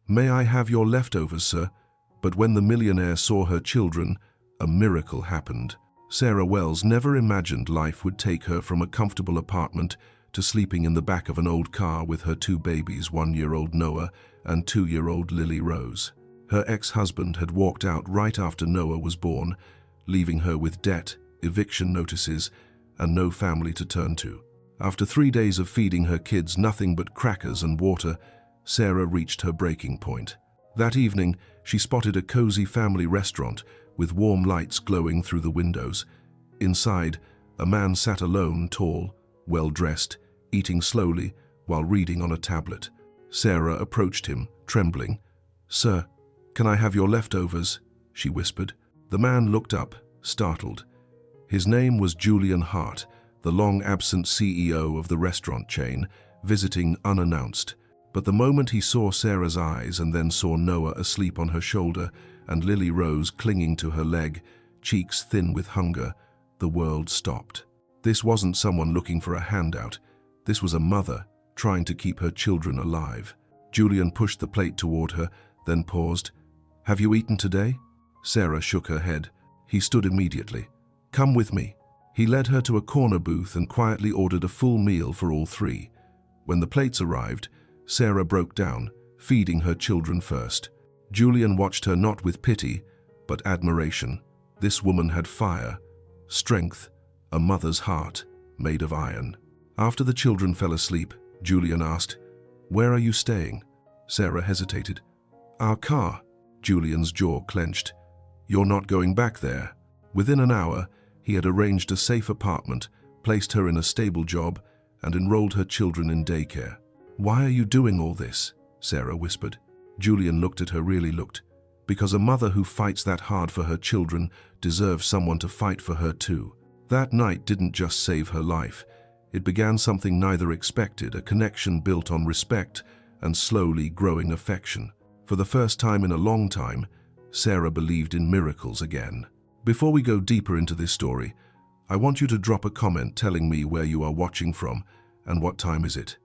"May I have your leftovers, sir?" But when the millionaire saw her children, a miracle happened. Sarah Wells never imagined life would take her from a comfortable apartment to sleeping in the back of an old car with her two babies, 1-year-old Noah and 2-year-old Lily Rose. Her ex-husband had walked out right after Noah was born, leaving her with debt, eviction notices, and no family to turn to. After 3 days of feeding her kids nothing but crackers and water, Sarah reached her breaking point. That evening, she spotted a cozy family restaurant with warm lights glowing through the windows. Inside, a man sat alone, tall, well-dressed, eating slowly while reading on a tablet. Sarah approached him, trembling. "Sir, can I have your leftovers?" she whispered. The man looked up, startled. His name was Julian Hart, the long-absent CEO of the restaurant chain, visiting unannounced. But the moment he saw Sarah's eyes and then saw Noah asleep on her shoulder and Lily Rose clinging to her leg, cheeks thin with hunger, the world stopped. This wasn't someone looking for a handout. This was a mother trying to keep her children alive. Julian pushed the plate toward her, then paused. "Have you eaten today?" Sarah shook her head. He stood immediately. "Come with me." He led her to a corner booth and quietly ordered a full meal for all three. When the plates arrived, Sarah broke down, feeding her children first. Julian watched her not with pity, but admiration. This woman had fire, strength, a mother's heart made of iron. After the children fell asleep, Julian asked, "Where are you staying?" Sarah hesitated. "Our car." Julian's jaw clenched. "You're not going back there." Within an hour, he had arranged a safe apartment, placed her in a stable job, and enrolled her children in daycare. "Why are you doing all this?" Sarah whispered. Julian looked at her, really looked. Because a mother who fights that hard for her children deserves someone to fight for her too. That night didn't just save her life. It began something neither expected, a connection built on respect and slowly growing affection. For the first time in a long time, Sarah believed in miracles again. Before we go deeper into this story, I want you to drop a comment telling me where you are watching from and what time is it.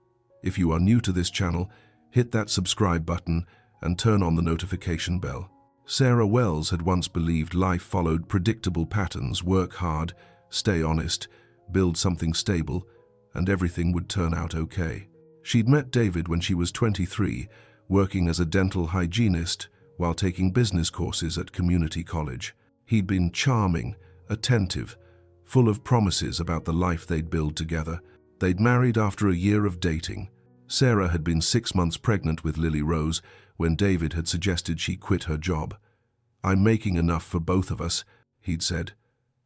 If you are new to this channel, hit that subscribe button and turn on the notification bell. Sarah Wells had once believed life followed predictable patterns: work hard, stay honest, build something stable, and everything would turn out okay. She'd met David when she was 23, working as a dental hygienist while taking business courses at community college. He'd been charming, attentive, full of promises about the life they'd build together. They'd married after a year of dating. Sarah had been 6 months pregnant with Lily Rose when David had suggested she quit her job. "I'm making enough for both of us," he'd said.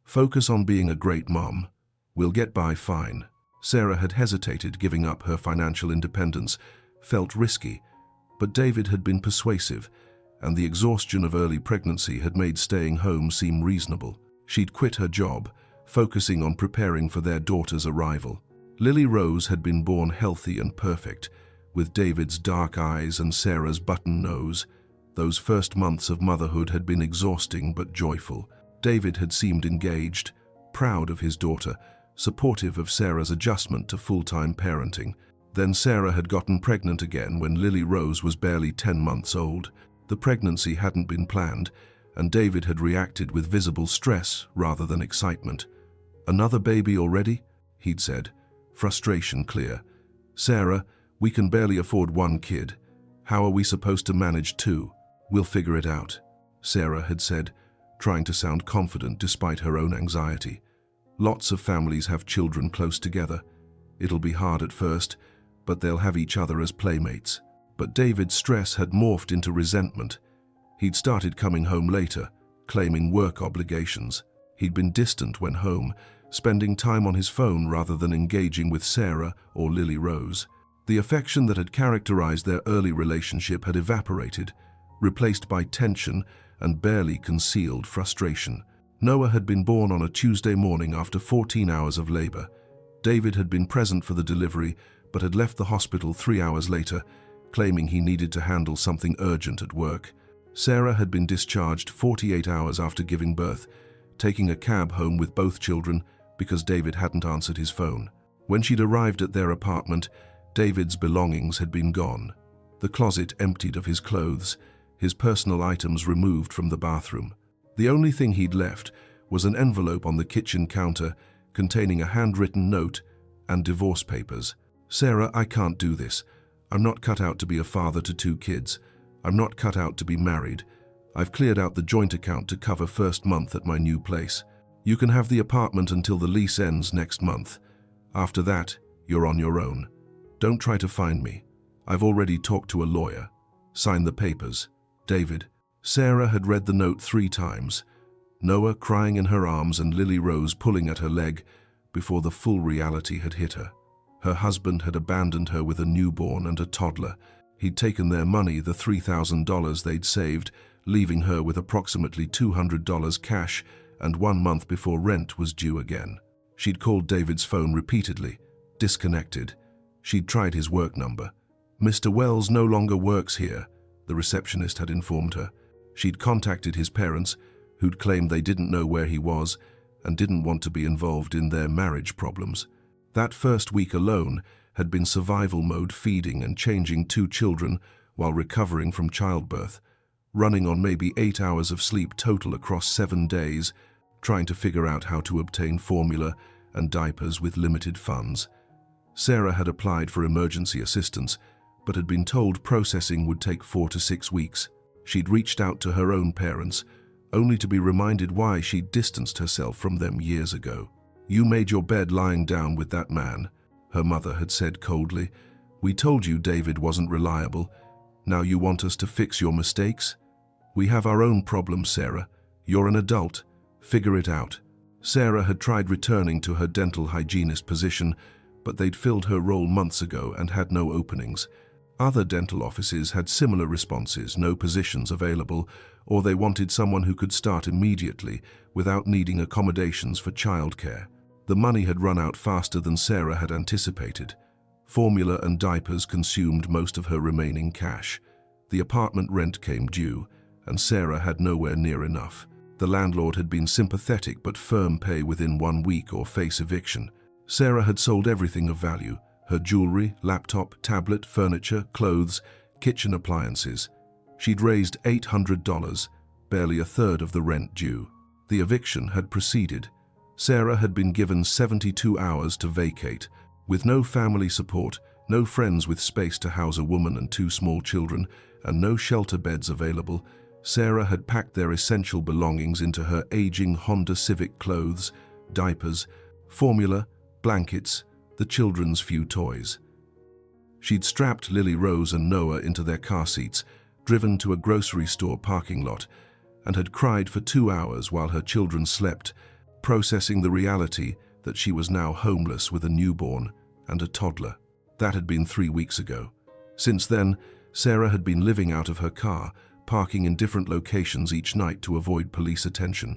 "Focus on being a great mom. We'll get by fine." Sarah had hesitated, giving up her financial independence, felt risky, but David had been persuasive, and the exhaustion of early pregnancy had made staying home seem reasonable. She'd quit her job, focusing on preparing for their daughter's arrival. Lily Rose had been born healthy and perfect, with David's dark eyes and Sarah's button nose. Those first months of motherhood had been exhausting but joyful. David had seemed engaged, proud of his daughter, supportive of Sarah's adjustment to full-time parenting. Then Sarah had gotten pregnant again when Lily Rose was barely 10 months old. The pregnancy hadn't been planned, and David had reacted with visible stress rather than excitement. "Another baby already?" he'd said, frustration clear. "Sarah, we can barely afford one kid. How are we supposed to manage two?" "We'll figure it out," Sarah had said, trying to sound confident despite her own anxiety. "Lots of families have children close together. It'll be hard at first, but they'll have each other as playmates." But David's stress had morphed into resentment. He'd started coming home later, claiming work obligations. He'd been distant when home, spending time on his phone rather than engaging with Sarah or Lily Rose. The affection that had characterized their early relationship had evaporated, replaced by tension and barely concealed frustration. Noah had been born on a Tuesday morning after 14 hours of labor. David had been present for the delivery, but had left the hospital 3 hours later, claiming he needed to handle something urgent at work. Sarah had been discharged 48 hours after giving birth, taking a cab home with both children because David hadn't answered his phone. When she'd arrived at their apartment, David's belongings had been gone. the closet emptied of his clothes, his personal items removed from the bathroom. The only thing he'd left was an envelope on the kitchen counter containing a handwritten note and divorce papers. "Sarah, I can't do this. I'm not cut out to be a father to 2 kids. I'm not cut out to be married. I've cleared out the joint account to cover first month at my new place. You can have the apartment until the lease ends next month. After that, you're on your own. Don't try to find me. I've already talked to a lawyer. Sign the papers. David." Sarah had read the note 3 times, Noah crying in her arms and Lily Rose pulling at her leg, before the full reality had hit her. Her husband had abandoned her with a newborn and a toddler. He'd taken their money, the $3,000 they'd saved, leaving her with approximately $200 cash, and 1 month before rent was due again. She'd called David's phone repeatedly, disconnected. She'd tried his work number. "Mr. Wells no longer works here," the receptionist had informed her. She'd contacted his parents, who'd claimed they didn't know where he was and didn't want to be involved in their marriage problems. That first week alone had been survival mode, feeding and changing 2 children while recovering from childbirth, running on maybe 8 hours of sleep total across 7 days, trying to figure out how to obtain formula and diapers with limited funds. Sarah had applied for emergency assistance, but had been told processing would take 4 to 6 weeks. She'd reached out to her own parents, only to be reminded why she'd distanced herself from them years ago. "You made your bed lying down with that man," her mother had said coldly. "We told you David wasn't reliable. Now you want us to fix your mistakes? We have our own problems, Sarah. You're an adult. Figure it out." Sarah had tried returning to her dental hygienist position, but they'd filled her role months ago and had no openings. Other dental offices had similar responses, no positions available, or they wanted someone who could start immediately without needing accommodations for childcare. The money had run out faster than Sarah had anticipated. Formula and diapers consumed most of her remaining cash. The apartment rent came due, and Sarah had nowhere near enough. The landlord had been sympathetic but firm: pay within 1 week or face eviction. Sarah had sold everything of value: her jewelry, laptop, tablet, furniture, clothes, kitchen appliances. She'd raised $800, barely a third of the rent due. The eviction had proceeded. Sarah had been given 72 hours to vacate. With no family support, no friends with space to house a woman and 2 small children, and no shelter beds available, Sarah had packed their essential belongings into her aging Honda Civic: clothes, diapers, formula, blankets, the children's few toys. She'd strapped Lily Rose and Noah into their car seats, driven to a grocery store parking lot, and had cried for 2 hours while her children slept, processing the reality that she was now homeless with a newborn and a toddler. That had been 3 weeks ago. Since then, Sarah had been living out of her car, parking in different locations each night to avoid police attention.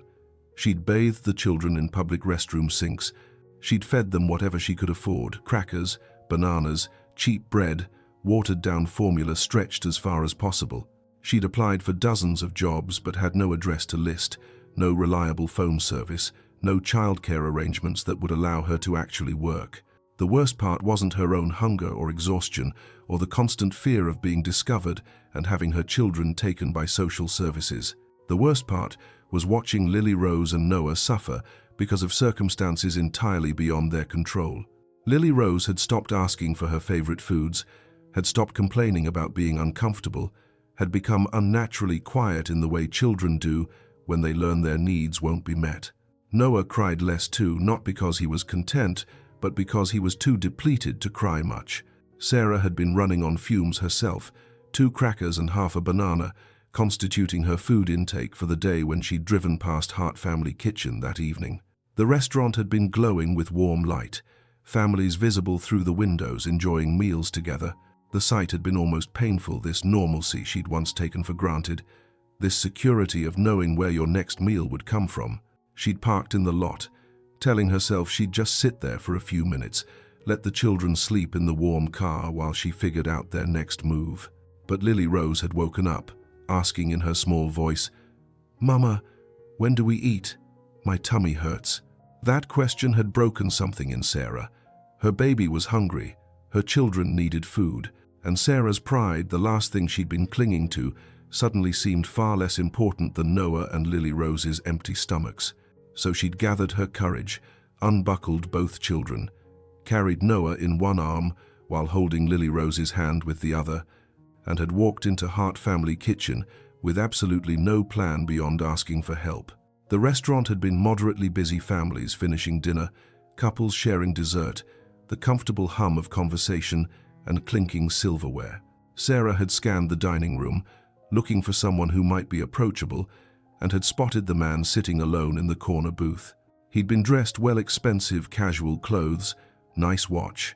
She'd bathed the children in public restroom sinks. She'd fed them whatever she could afford: crackers, bananas, cheap bread, watered-down formula stretched as far as possible. She'd applied for dozens of jobs but had no address to list, no reliable phone service, no childcare arrangements that would allow her to actually work. The worst part wasn't her own hunger or exhaustion, or the constant fear of being discovered and having her children taken by social services. The worst part was watching Lily Rose and Noah suffer because of circumstances entirely beyond their control. Lily Rose had stopped asking for her favorite foods, had stopped complaining about being uncomfortable, had become unnaturally quiet in the way children do when they learn their needs won't be met. Noah cried less too, not because he was content, but because he was too depleted to cry much. Sarah had been running on fumes herself, 2 crackers and half a banana constituting her food intake for the day when she'd driven past Hart Family Kitchen that evening. The restaurant had been glowing with warm light, families visible through the windows enjoying meals together. The sight had been almost painful, this normalcy she'd once taken for granted, this security of knowing where your next meal would come from. She'd parked in the lot, telling herself she'd just sit there for a few minutes, let the children sleep in the warm car while she figured out their next move. But Lily Rose had woken up, asking in her small voice, "Mama, when do we eat? My tummy hurts." That question had broken something in Sarah. Her baby was hungry, her children needed food, And Sarah's pride, the last thing she'd been clinging to, suddenly seemed far less important than Noah and Lily Rose's empty stomachs. So she'd gathered her courage, unbuckled both children, carried Noah in one arm while holding Lily Rose's hand with the other, and had walked into Hart Family Kitchen with absolutely no plan beyond asking for help. The restaurant had been moderately busy, families finishing dinner, couples sharing dessert, the comfortable hum of conversation and clinking silverware. Sarah had scanned the dining room, looking for someone who might be approachable, and had spotted the man sitting alone in the corner booth. He'd been dressed well, expensive casual clothes, nice watch,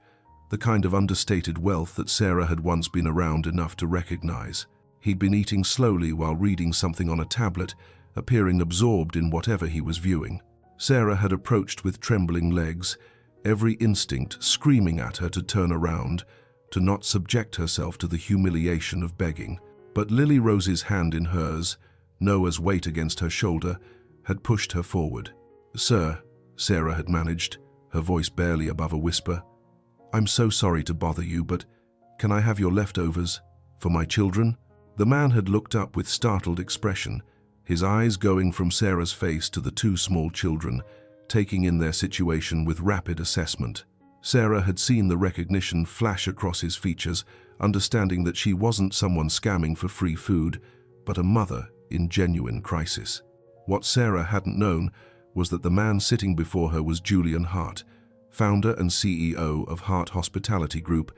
the kind of understated wealth that Sarah had once been around enough to recognize. He'd been eating slowly while reading something on a tablet, appearing absorbed in whatever he was viewing. Sarah had approached with trembling legs, every instinct screaming at her to turn around, to not subject herself to the humiliation of begging. But Lily Rose's hand in hers, Noah's weight against her shoulder, had pushed her forward. "Sir," Sarah had managed, her voice barely above a whisper, "I'm so sorry to bother you, but can I have your leftovers for my children?" The man had looked up with startled expression, his eyes going from Sarah's face to the two small children, taking in their situation with rapid assessment. Sarah had seen the recognition flash across his features, understanding that she wasn't someone scamming for free food, but a mother in genuine crisis. What Sarah hadn't known was that the man sitting before her was Julian Hart, founder and CEO of Hart Hospitality Group,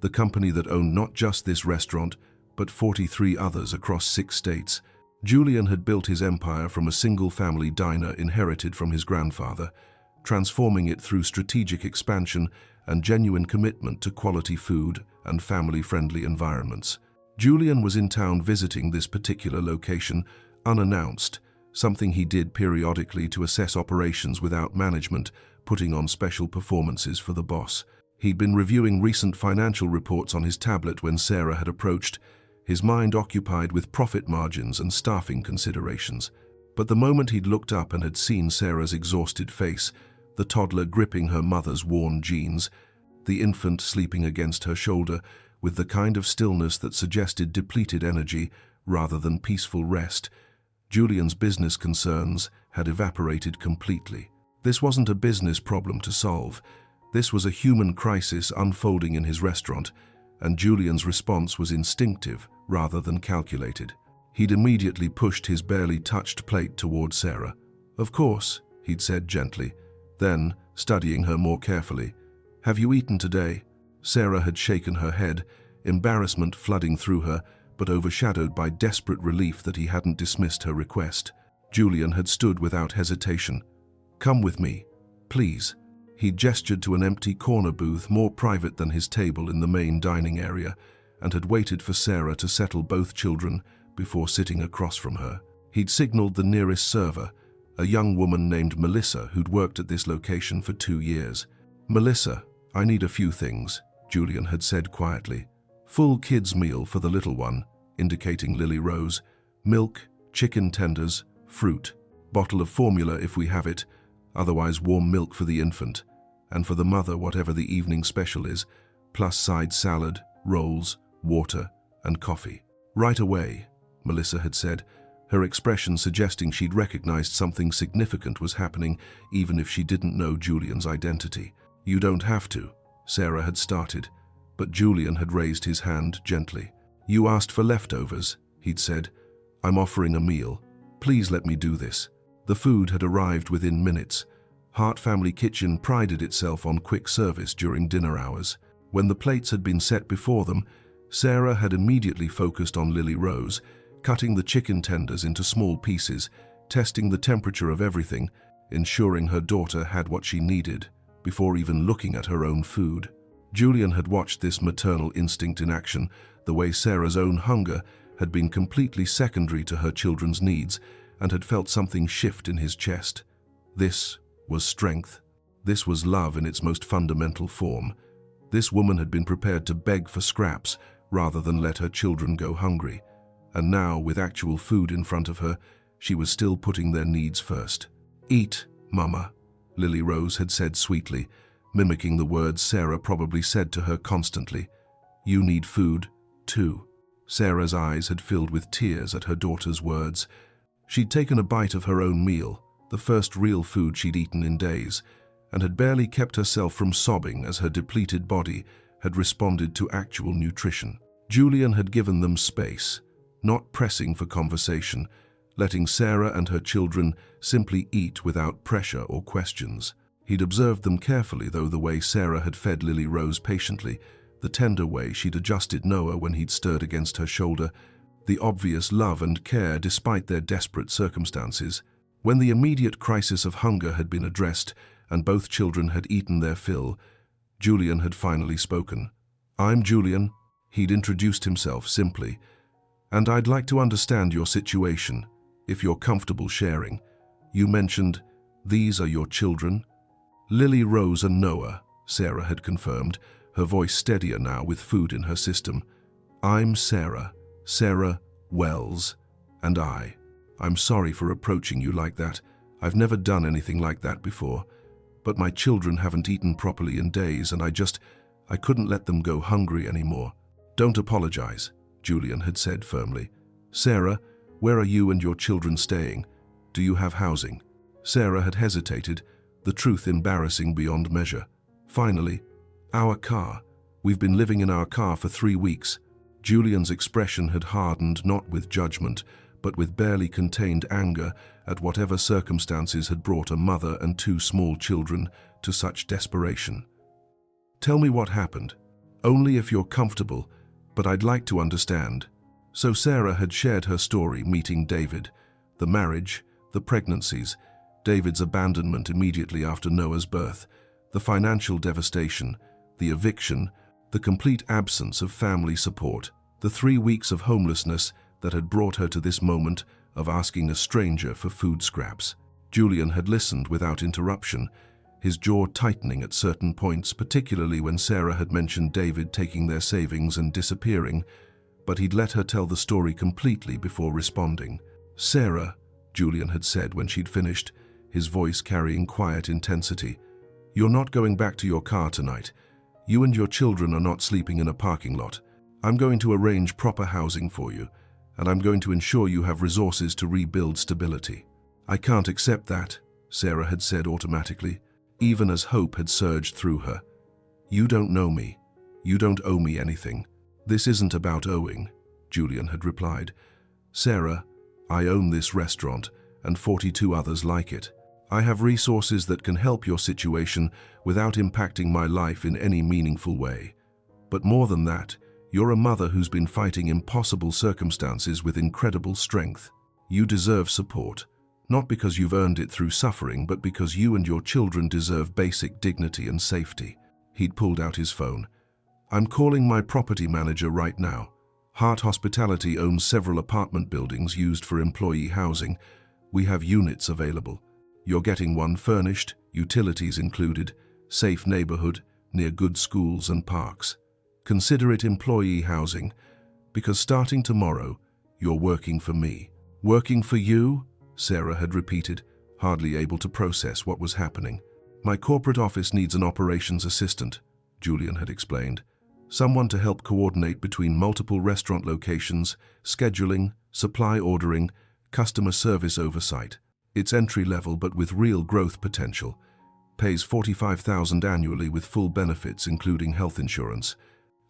the company that owned not just this restaurant, but 43 others across 6 states. Julian had built his empire from a single-family diner inherited from his grandfather, transforming it through strategic expansion and genuine commitment to quality food and family-friendly environments. Julian was in town visiting this particular location, unannounced, something he did periodically to assess operations without management, putting on special performances for the boss. He'd been reviewing recent financial reports on his tablet when Sarah had approached, his mind occupied with profit margins and staffing considerations. But the moment he'd looked up and had seen Sarah's exhausted face, the toddler gripping her mother's worn jeans, the infant sleeping against her shoulder with the kind of stillness that suggested depleted energy rather than peaceful rest, Julian's business concerns had evaporated completely. This wasn't a business problem to solve. This was a human crisis unfolding in his restaurant, and Julian's response was instinctive rather than calculated. He'd immediately pushed his barely touched plate toward Sarah. "Of course," he'd said gently. Then, studying her more carefully, "Have you eaten today?" Sarah had shaken her head, embarrassment flooding through her, but overshadowed by desperate relief that he hadn't dismissed her request. Julian had stood without hesitation. "Come with me, please." He gestured to an empty corner booth more private than his table in the main dining area, and had waited for Sarah to settle both children before sitting across from her. He'd signaled the nearest server, a young woman named Melissa who'd worked at this location for 2 years. "Melissa, I need a few things," Julian had said quietly. "Full kids' meal for the little one," indicating Lily Rose, "milk, chicken tenders, fruit, bottle of formula if we have it, otherwise warm milk for the infant, and for the mother whatever the evening special is, plus side salad, rolls, water, and coffee." "Right away," Melissa had said, her expression suggesting she'd recognized something significant was happening even if she didn't know Julian's identity. "You don't have to," Sarah had started, but Julian had raised his hand gently. "You asked for leftovers," he'd said. "I'm offering a meal. Please let me do this." The food had arrived within minutes. Hart Family Kitchen prided itself on quick service during dinner hours. When the plates had been set before them, Sarah had immediately focused on Lily Rose, cutting the chicken tenders into small pieces, testing the temperature of everything, ensuring her daughter had what she needed, before even looking at her own food. Julian had watched this maternal instinct in action, the way Sarah's own hunger had been completely secondary to her children's needs, and had felt something shift in his chest. This was strength. This was love in its most fundamental form. This woman had been prepared to beg for scraps rather than let her children go hungry. And now, with actual food in front of her, she was still putting their needs first. "Eat, Mama," Lily Rose had said sweetly, mimicking the words Sarah probably said to her constantly. You need food, too. Sarah's eyes had filled with tears at her daughter's words. She'd taken a bite of her own meal, the first real food she'd eaten in days, and had barely kept herself from sobbing as her depleted body had responded to actual nutrition. Julian had given them space, not pressing for conversation, letting Sarah and her children simply eat without pressure or questions. He'd observed them carefully, though, the way Sarah had fed Lily Rose patiently, the tender way she'd adjusted Noah when he'd stirred against her shoulder, the obvious love and care despite their desperate circumstances. When the immediate crisis of hunger had been addressed and both children had eaten their fill, Julian had finally spoken. "I'm Julian," he'd introduced himself simply, "and I'd like to understand your situation, if you're comfortable sharing. You mentioned these are your children?" "Lily Rose and Noah," Sarah had confirmed, her voice steadier now with food in her system. "I'm Sarah Wells, and I'm sorry for approaching you like that. I've never done anything like that before. But my children haven't eaten properly in days, and I couldn't let them go hungry anymore." "Don't apologize," Julian had said firmly. "Sarah, where are you and your children staying? Do you have housing?" Sarah had hesitated, the truth embarrassing beyond measure. Finally, "Our car. We've been living in our car for 3 weeks." Julian's expression had hardened, not with judgment, but with barely contained anger at whatever circumstances had brought a mother and 2 small children to such desperation. "Tell me what happened. Only if you're comfortable, but I'd like to understand." So Sarah had shared her story, meeting David, the marriage, the pregnancies, David's abandonment immediately after Noah's birth, the financial devastation, the eviction, the complete absence of family support, the 3 weeks of homelessness that had brought her to this moment of asking a stranger for food scraps. Julian had listened without interruption, his jaw tightening at certain points, particularly when Sarah had mentioned David taking their savings and disappearing, but he'd let her tell the story completely before responding. "Sarah," Julian had said when she'd finished, his voice carrying quiet intensity, "you're not going back to your car tonight. You and your children are not sleeping in a parking lot. I'm going to arrange proper housing for you, and I'm going to ensure you have resources to rebuild stability." "I can't accept that," Sarah had said automatically, even as hope had surged through her. "You don't know me. You don't owe me anything." "This isn't about owing," Julian had replied. "Sarah, I own this restaurant and 42 others like it. I have resources that can help your situation without impacting my life in any meaningful way. But more than that, you're a mother who's been fighting impossible circumstances with incredible strength. You deserve support, not because you've earned it through suffering, but because you and your children deserve basic dignity and safety." He'd pulled out his phone. "I'm calling my property manager right now. Hart Hospitality owns several apartment buildings used for employee housing. We have units available. You're getting one furnished, utilities included, safe neighborhood, near good schools and parks. Consider it employee housing, because starting tomorrow, you're working for me." "Working for you?" Sarah had repeated, hardly able to process what was happening. "My corporate office needs an operations assistant," Julian had explained. "Someone to help coordinate between multiple restaurant locations, scheduling, supply ordering, customer service oversight. It's entry-level but with real growth potential. Pays $45,000 annually with full benefits including health insurance.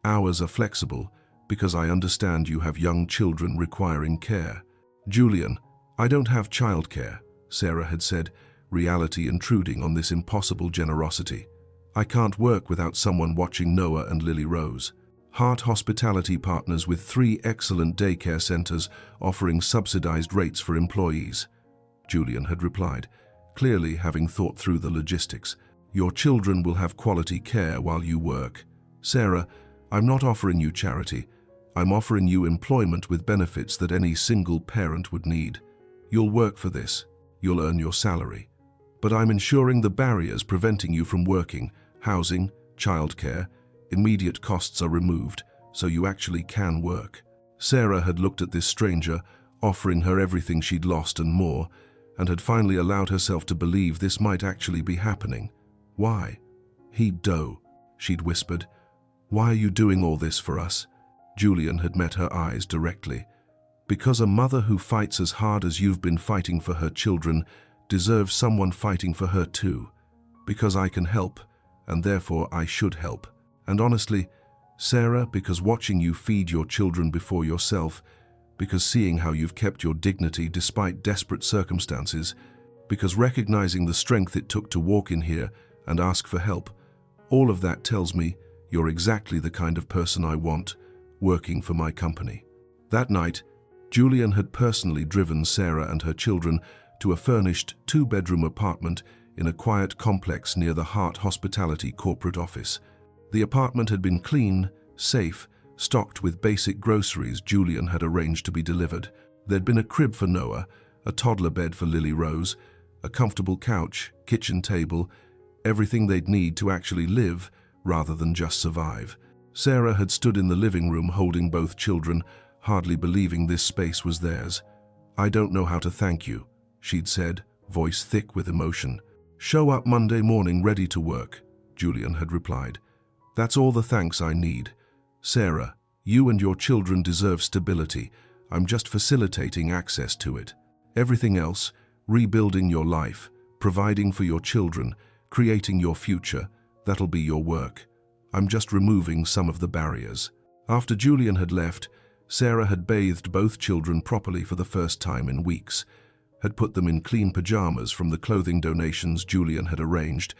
Hours are flexible because I understand you have young children requiring care." "Julian, I don't have childcare," Sarah had said, reality intruding on this impossible generosity. "I can't work without someone watching Noah and Lily Rose. Hart Hospitality partners with 3 excellent daycare centers offering subsidized rates for employees," Julian had replied, clearly having thought through the logistics. "Your children will have quality care while you work. Sarah, I'm not offering you charity. I'm offering you employment with benefits that any single parent would need. You'll work for this. You'll earn your salary. But I'm ensuring the barriers preventing you from working, housing, childcare, immediate costs are removed, so you actually can work." Sarah had looked at this stranger, offering her everything she'd lost and more, and had finally allowed herself to believe this might actually be happening. "Why?" "He'd dough," she'd whispered. Why are you doing all this for us? Julian had met her eyes directly. Because a mother who fights as hard as you've been fighting for her children deserves someone fighting for her too. Because I can help, and therefore I should help. And honestly, Sarah, because watching you feed your children before yourself, because seeing how you've kept your dignity despite desperate circumstances, because recognizing the strength it took to walk in here and ask for help, all of that tells me you're exactly the kind of person I want, working for my company. That night, Julian had personally driven Sarah and her children to a furnished 2-bedroom apartment in a quiet complex near the Heart Hospitality corporate office. The apartment had been clean, safe, stocked with basic groceries Julian had arranged to be delivered. There'd been a crib for Noah, a toddler bed for Lily Rose, a comfortable couch, kitchen table, everything they'd need to actually live rather than just survive. Sarah had stood in the living room holding both children, hardly believing this space was theirs. "I don't know how to thank you," she'd said, voice thick with emotion. "Show up Monday morning ready to work," Julian had replied. "That's all the thanks I need. Sarah, you and your children deserve stability. I'm just facilitating access to it. Everything else, rebuilding your life, providing for your children, creating your future, that'll be your work. I'm just removing some of the barriers." After Julian had left, Sarah had bathed both children properly for the first time in weeks, had put them in clean pajamas from the clothing donations Julian had arranged,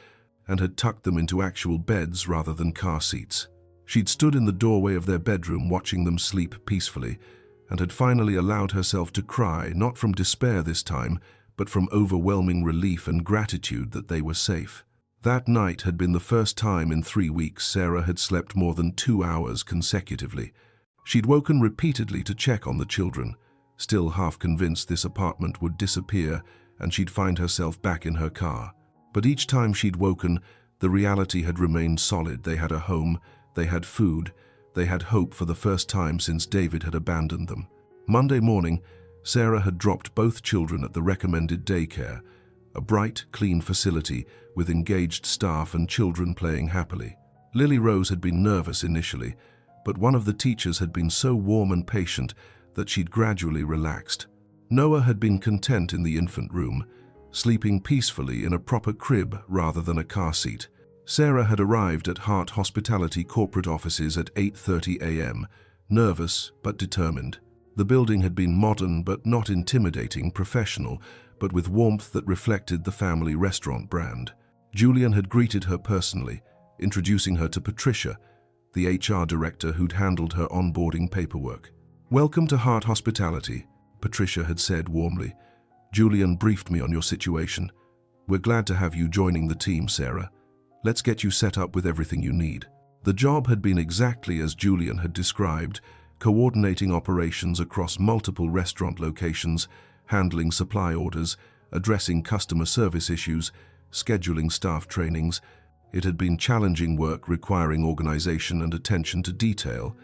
and had tucked them into actual beds rather than car seats. She'd stood in the doorway of their bedroom watching them sleep peacefully, and had finally allowed herself to cry, not from despair this time, but from overwhelming relief and gratitude that they were safe. That night had been the first time in 3 weeks Sarah had slept more than 2 hours consecutively. She'd woken repeatedly to check on the children, still half convinced this apartment would disappear and she'd find herself back in her car. But each time she'd woken, the reality had remained solid. They had a home, they had food, they had hope for the first time since David had abandoned them. Monday morning, Sarah had dropped both children at the recommended daycare, a bright, clean facility with engaged staff and children playing happily. Lily Rose had been nervous initially, but one of the teachers had been so warm and patient that she'd gradually relaxed. Noah had been content in the infant room, sleeping peacefully in a proper crib rather than a car seat. Sarah had arrived at Heart Hospitality corporate offices at 8:30 a.m., nervous but determined. The building had been modern but not intimidating, professional, but with warmth that reflected the family restaurant brand. Julian had greeted her personally, introducing her to Patricia, the HR director who'd handled her onboarding paperwork. "Welcome to Heart Hospitality," Patricia had said warmly. "Julian briefed me on your situation. We're glad to have you joining the team, Sarah. Let's get you set up with everything you need." The job had been exactly as Julian had described, coordinating operations across multiple restaurant locations, handling supply orders, addressing customer service issues, scheduling staff trainings. It had been challenging work requiring organization and attention to detail,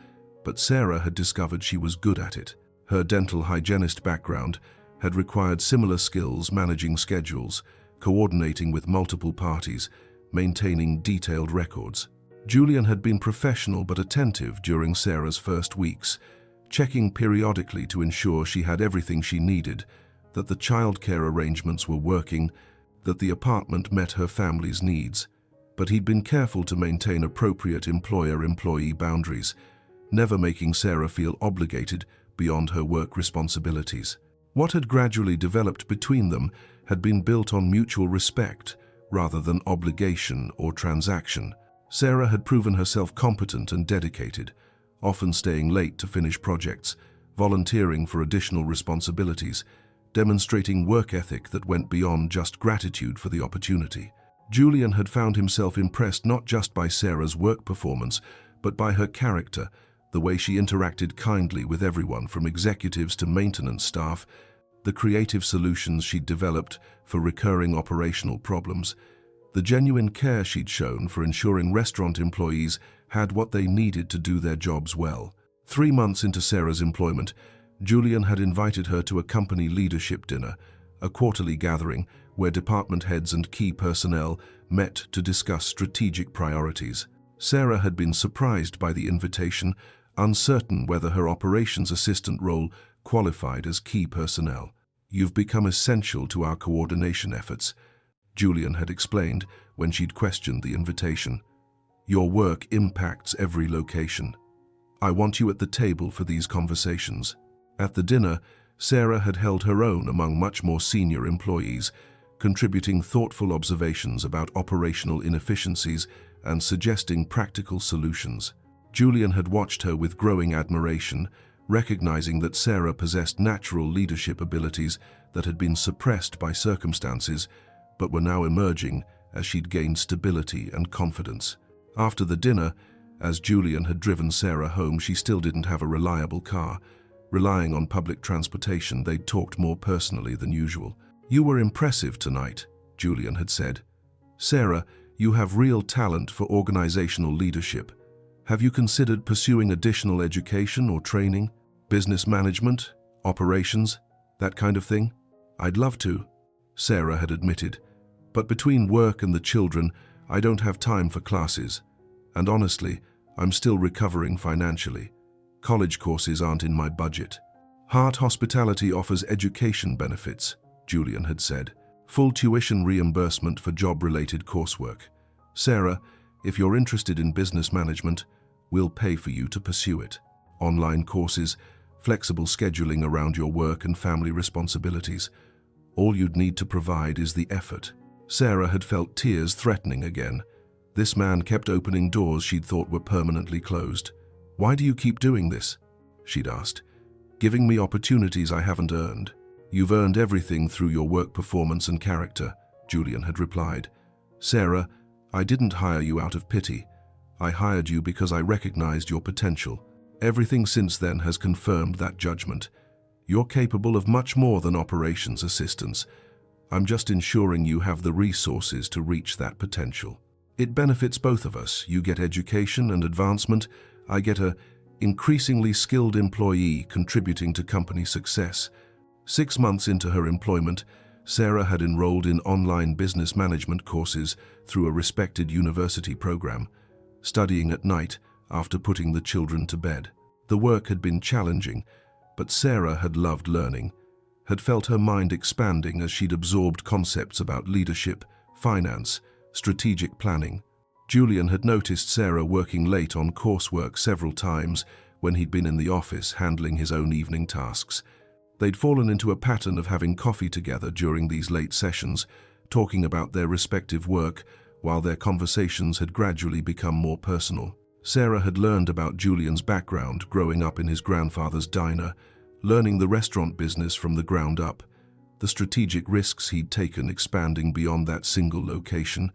but Sarah had discovered she was good at it. Her dental hygienist background had required similar skills managing schedules, coordinating with multiple parties, maintaining detailed records. Julian had been professional but attentive during Sarah's first weeks, checking periodically to ensure she had everything she needed, that the childcare arrangements were working, that the apartment met her family's needs. But he'd been careful to maintain appropriate employer-employee boundaries, never making Sarah feel obligated beyond her work responsibilities. What had gradually developed between them had been built on mutual respect rather than obligation or transaction. Sarah had proven herself competent and dedicated, often staying late to finish projects, volunteering for additional responsibilities, demonstrating work ethic that went beyond just gratitude for the opportunity. Julian had found himself impressed not just by Sarah's work performance, but by her character, the way she interacted kindly with everyone from executives to maintenance staff, the creative solutions she'd developed for recurring operational problems, the genuine care she'd shown for ensuring restaurant employees had what they needed to do their jobs well. 3 months into Sarah's employment, Julian had invited her to a company leadership dinner, a quarterly gathering where department heads and key personnel met to discuss strategic priorities. Sarah had been surprised by the invitation, uncertain whether her operations assistant role qualified as key personnel. "You've become essential to our coordination efforts," Julian had explained when she'd questioned the invitation. "Your work impacts every location. I want you at the table for these conversations." At the dinner, Sarah had held her own among much more senior employees, contributing thoughtful observations about operational inefficiencies and suggesting practical solutions. Julian had watched her with growing admiration, recognizing that Sarah possessed natural leadership abilities that had been suppressed by circumstances, but were now emerging as she'd gained stability and confidence. After the dinner, as Julian had driven Sarah home, she still didn't have a reliable car. Relying on public transportation, they'd talked more personally than usual. "You were impressive tonight," Julian had said. "Sarah, you have real talent for organizational leadership. Have you considered pursuing additional education or training? Business management, operations, that kind of thing?" "I'd love to," Sarah had admitted. "But between work and the children, I don't have time for classes. And honestly, I'm still recovering financially. College courses aren't in my budget." "Heart Hospitality offers education benefits," Julian had said. "Full tuition reimbursement for job-related coursework. Sarah, if you're interested in business management, we'll pay for you to pursue it. Online courses, flexible scheduling around your work and family responsibilities. All you'd need to provide is the effort." Sarah had felt tears threatening again. This man kept opening doors she'd thought were permanently closed. "Why do you keep doing this?" she'd asked. "Giving me opportunities I haven't earned." "You've earned everything through your work performance and character," Julian had replied. "Sarah, I didn't hire you out of pity. I hired you because I recognized your potential. Everything since then has confirmed that judgment. You're capable of much more than operations assistance. I'm just ensuring you have the resources to reach that potential. It benefits both of us. You get education and advancement. I get a increasingly skilled employee contributing to company success." 6 months into her employment, Sarah had enrolled in online business management courses through a respected university program, studying at night after putting the children to bed. The work had been challenging, but Sarah had loved learning, had felt her mind expanding as she'd absorbed concepts about leadership, finance, strategic planning. Julian had noticed Sarah working late on coursework several times when he'd been in the office handling his own evening tasks. They'd fallen into a pattern of having coffee together during these late sessions, talking about their respective work, while their conversations had gradually become more personal. Sarah had learned about Julian's background growing up in his grandfather's diner, learning the restaurant business from the ground up, the strategic risks he'd taken expanding beyond that single location.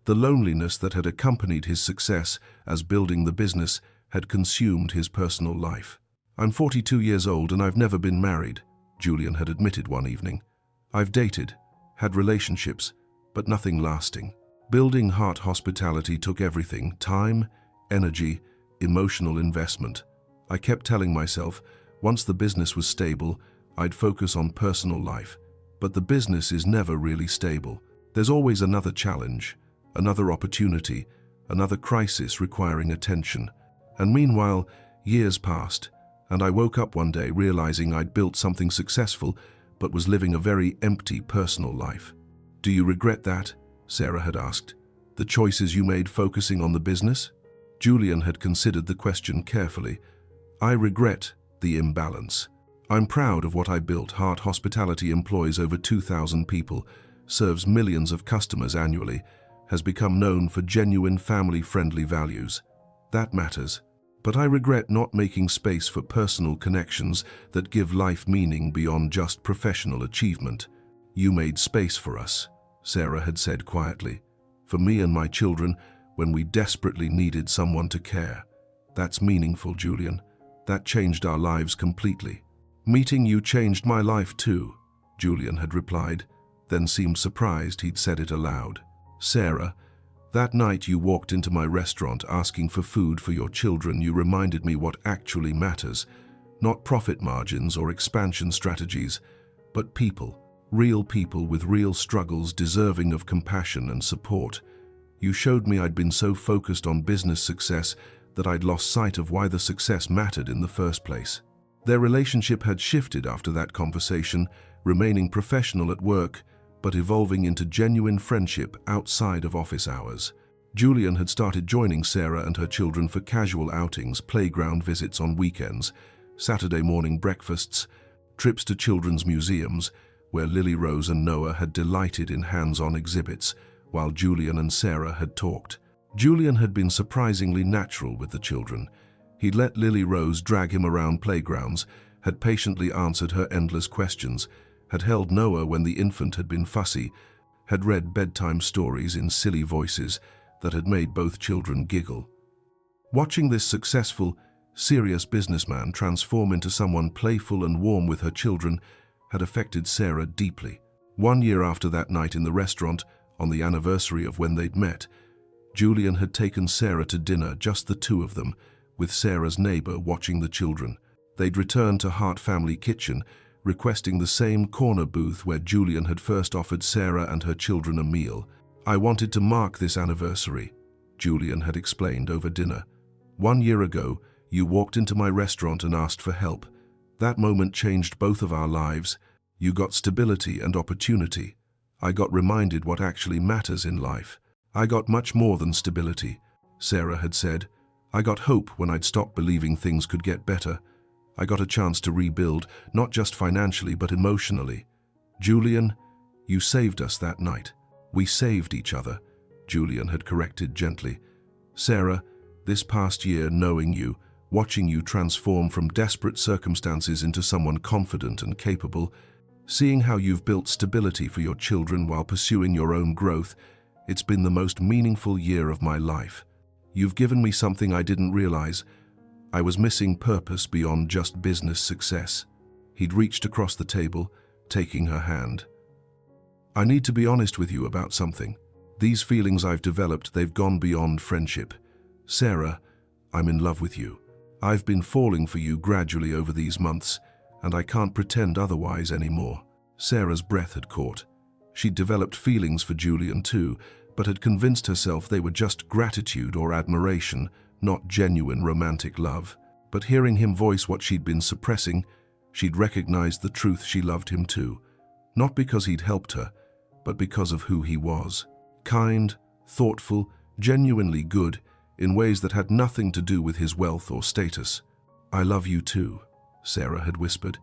The loneliness that had accompanied his success as building the business had consumed his personal life. "I'm 42 years old and I've never been married," Julian had admitted one evening. "I've dated, had relationships, but nothing lasting. Building Heart Hospitality took everything: time, energy, emotional investment. I kept telling myself, once the business was stable, I'd focus on personal life. But the business is never really stable. There's always another challenge, another opportunity, another crisis requiring attention. And meanwhile, years passed, and I woke up one day realizing I'd built something successful, but was living a very empty personal life." "Do you regret that?" Sarah had asked. "The choices you made focusing on the business?" Julian had considered the question carefully. "I regret the imbalance. I'm proud of what I built. Heart Hospitality employs over 2,000 people, serves millions of customers annually, has become known for genuine family-friendly values. That matters. But I regret not making space for personal connections that give life meaning beyond just professional achievement." "You made space for us," Sarah had said quietly. "For me and my children, when we desperately needed someone to care. That's meaningful, Julian. That changed our lives completely." "Meeting you changed my life too," Julian had replied, then seemed surprised he'd said it aloud. "Sarah, that night you walked into my restaurant asking for food for your children, you reminded me what actually matters. Not profit margins or expansion strategies, but people. Real people with real struggles deserving of compassion and support. You showed me I'd been so focused on business success that I'd lost sight of why the success mattered in the first place. Their relationship had shifted after that conversation, remaining professional at work, but evolving into genuine friendship outside of office hours. Julian had started joining Sarah and her children for casual outings, playground visits on weekends, Saturday morning breakfasts, trips to children's museums, where Lily Rose and Noah had delighted in hands-on exhibits, while Julian and Sarah had talked. Julian had been surprisingly natural with the children. He'd let Lily Rose drag him around playgrounds, had patiently answered her endless questions, had held Noah when the infant had been fussy, had read bedtime stories in silly voices that had made both children giggle. Watching this successful, serious businessman transform into someone playful and warm with her children had affected Sarah deeply. 1 year after that night in the restaurant, on the anniversary of when they'd met, Julian had taken Sarah to dinner, just the two of them, with Sarah's neighbor watching the children. They'd returned to Hart Family Kitchen, requesting the same corner booth where Julian had first offered Sarah and her children a meal. "I wanted to mark this anniversary," Julian had explained over dinner. "1 year ago, you walked into my restaurant and asked for help. That moment changed both of our lives. You got stability and opportunity. I got reminded what actually matters in life. I got much more than stability," Sarah had said. "I got hope when I'd stopped believing things could get better. I got a chance to rebuild, not just financially but emotionally. Julian, you saved us that night." "We saved each other," Julian had corrected gently. "Sarah, this past year, knowing you, watching you transform from desperate circumstances into someone confident and capable, seeing how you've built stability for your children while pursuing your own growth, it's been the most meaningful year of my life. You've given me something I didn't realize. I was missing purpose beyond just business success." He'd reached across the table, taking her hand. "I need to be honest with you about something. These feelings I've developed, they've gone beyond friendship. Sarah, I'm in love with you. I've been falling for you gradually over these months, and I can't pretend otherwise anymore." Sarah's breath had caught. She'd developed feelings for Julian too, but had convinced herself they were just gratitude or admiration, not genuine romantic love. But hearing him voice what she'd been suppressing, she'd recognized the truth: she loved him too. Not because he'd helped her, but because of who he was. Kind, thoughtful, genuinely good, in ways that had nothing to do with his wealth or status. "I love you too," Sarah had whispered.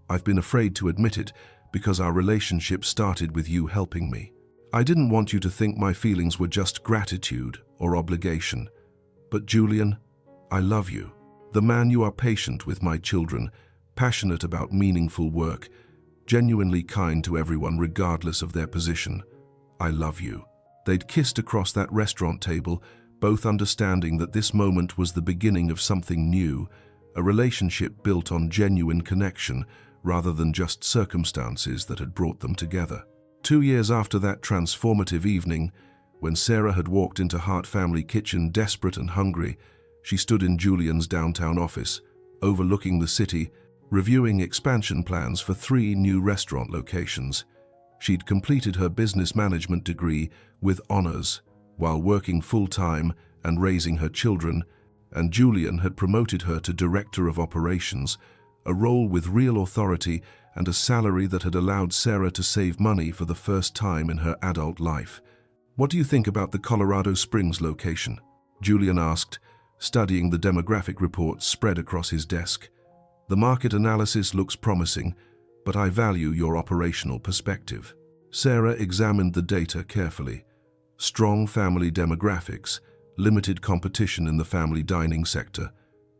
"I've been afraid to admit it because our relationship started with you helping me. I didn't want you to think my feelings were just gratitude or obligation. But Julian, I love you. The man you are, patient with my children, passionate about meaningful work, genuinely kind to everyone regardless of their position. I love you." They'd kissed across that restaurant table, both understanding that this moment was the beginning of something new, a relationship built on genuine connection rather than just circumstances that had brought them together. 2 years after that transformative evening, when Sarah had walked into Hart Family Kitchen desperate and hungry, she stood in Julian's downtown office, overlooking the city, reviewing expansion plans for 3 new restaurant locations. She'd completed her business management degree with honors while working full-time and raising her children, and Julian had promoted her to Director of Operations, a role with real authority and a salary that had allowed Sarah to save money for the first time in her adult life. "What do you think about the Colorado Springs location?" Julian asked, studying the demographic reports spread across his desk. "The market analysis looks promising, but I value your operational perspective." Sarah examined the data carefully. Strong family demographics, limited competition in the family dining sector,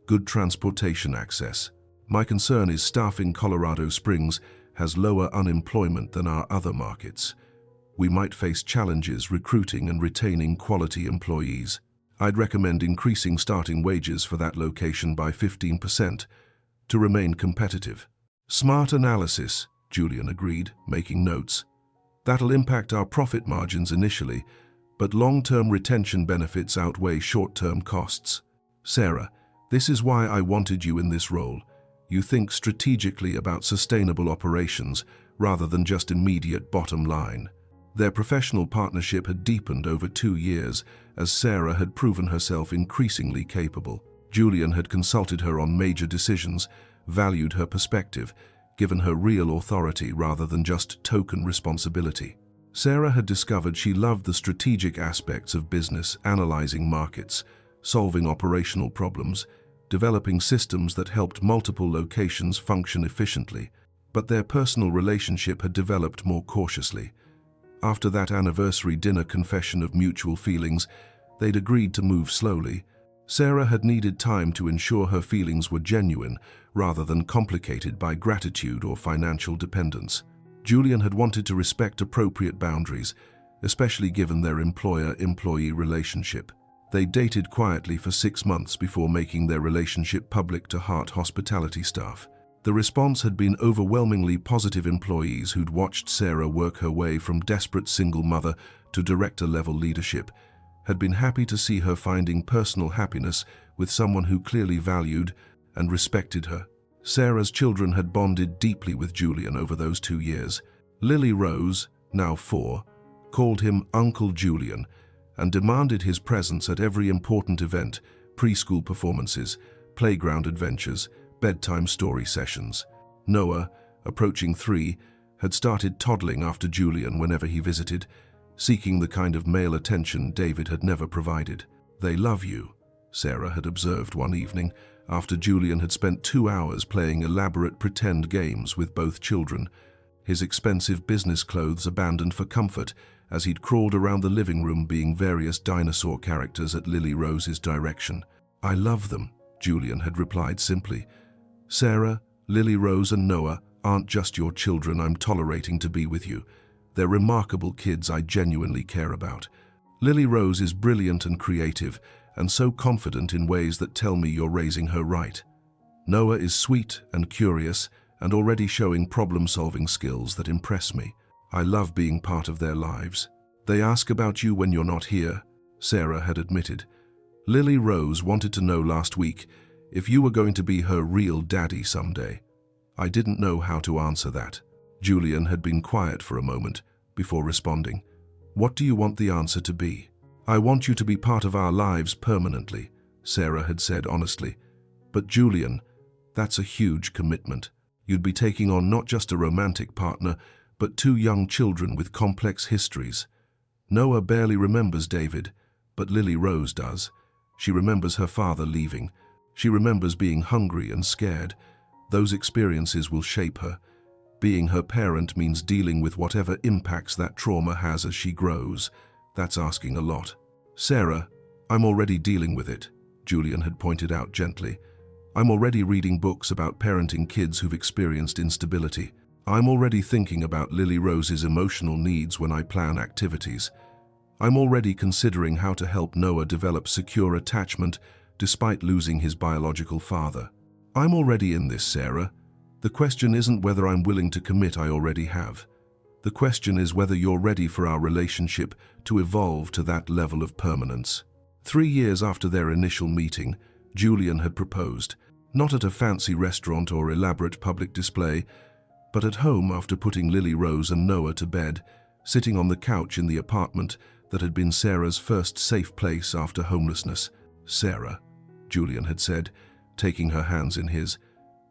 good transportation access. "My concern is staffing. Colorado Springs has lower unemployment than our other markets. We might face challenges recruiting and retaining quality employees. I'd recommend increasing starting wages for that location by 15% to remain competitive." "Smart analysis," Julian agreed, making notes. "That'll impact our profit margins initially, but long-term retention benefits outweigh short-term costs. Sarah, this is why I wanted you in this role. You think strategically about sustainable operations rather than just immediate bottom line." Their professional partnership had deepened over 2 years as Sarah had proven herself increasingly capable. Julian had consulted her on major decisions, valued her perspective, given her real authority rather than just token responsibility. Sarah had discovered she loved the strategic aspects of business, analyzing markets, solving operational problems, developing systems that helped multiple locations function efficiently. But their personal relationship had developed more cautiously. After that anniversary dinner confession of mutual feelings, they'd agreed to move slowly. Sarah had needed time to ensure her feelings were genuine rather than complicated by gratitude or financial dependence. Julian had wanted to respect appropriate boundaries, especially given their employer-employee relationship. They dated quietly for 6 months before making their relationship public to Heart Hospitality staff. The response had been overwhelmingly positive. Employees who'd watched Sarah work her way from desperate single mother to director-level leadership had been happy to see her finding personal happiness with someone who clearly valued and respected her. Sarah's children had bonded deeply with Julian over those 2 years. Lily Rose, now 4, called him Uncle Julian and demanded his presence at every important event, preschool performances, playground adventures, bedtime story sessions. Noah, approaching 3, had started toddling after Julian whenever he visited, seeking the kind of male attention David had never provided. "They love you," Sarah had observed one evening after Julian had spent 2 hours playing elaborate pretend games with both children, his expensive business clothes abandoned for comfort as he'd crawled around the living room being various dinosaur characters at Lily Rose's direction. "I love them," Julian had replied simply. "Sarah, Lily Rose and Noah aren't just your children I'm tolerating to be with you. They're remarkable kids I genuinely care about. Lily Rose is brilliant and creative, and so confident in ways that tell me you're raising her right. Noah is sweet and curious and already showing problem-solving skills that impress me. I love being part of their lives. They ask about you when you're not here," Sarah had admitted. "Lily Rose wanted to know last week if you were going to be her real daddy someday. I didn't know how to answer that." Julian had been quiet for a moment before responding. "What do you want the answer to be?" "I want you to be part of our lives permanently," Sarah had said honestly. "But Julian, that's a huge commitment. You'd be taking on not just a romantic partner, but 2 young children with complex histories. Noah barely remembers David, but Lily Rose does. She remembers her father leaving. She remembers being hungry and scared. Those experiences will shape her. Being her parent means dealing with whatever impacts that trauma has as she grows. That's asking a lot." "Sarah, I'm already dealing with it," Julian had pointed out gently. "I'm already reading books about parenting kids who've experienced instability. I'm already thinking about Lily Rose's emotional needs when I plan activities. I'm already considering how to help Noah develop secure attachment despite losing his biological father. I'm already in this, Sarah. The question isn't whether I'm willing to commit. I already have. The question is whether you're ready for our relationship to evolve to that level of permanence." 3 years after their initial meeting, Julian had proposed, not at a fancy restaurant or elaborate public display, but at home after putting Lily Rose and Noah to bed, sitting on the couch in the apartment that had been Sarah's first safe place after homelessness. "Sarah," Julian had said, taking her hands in his,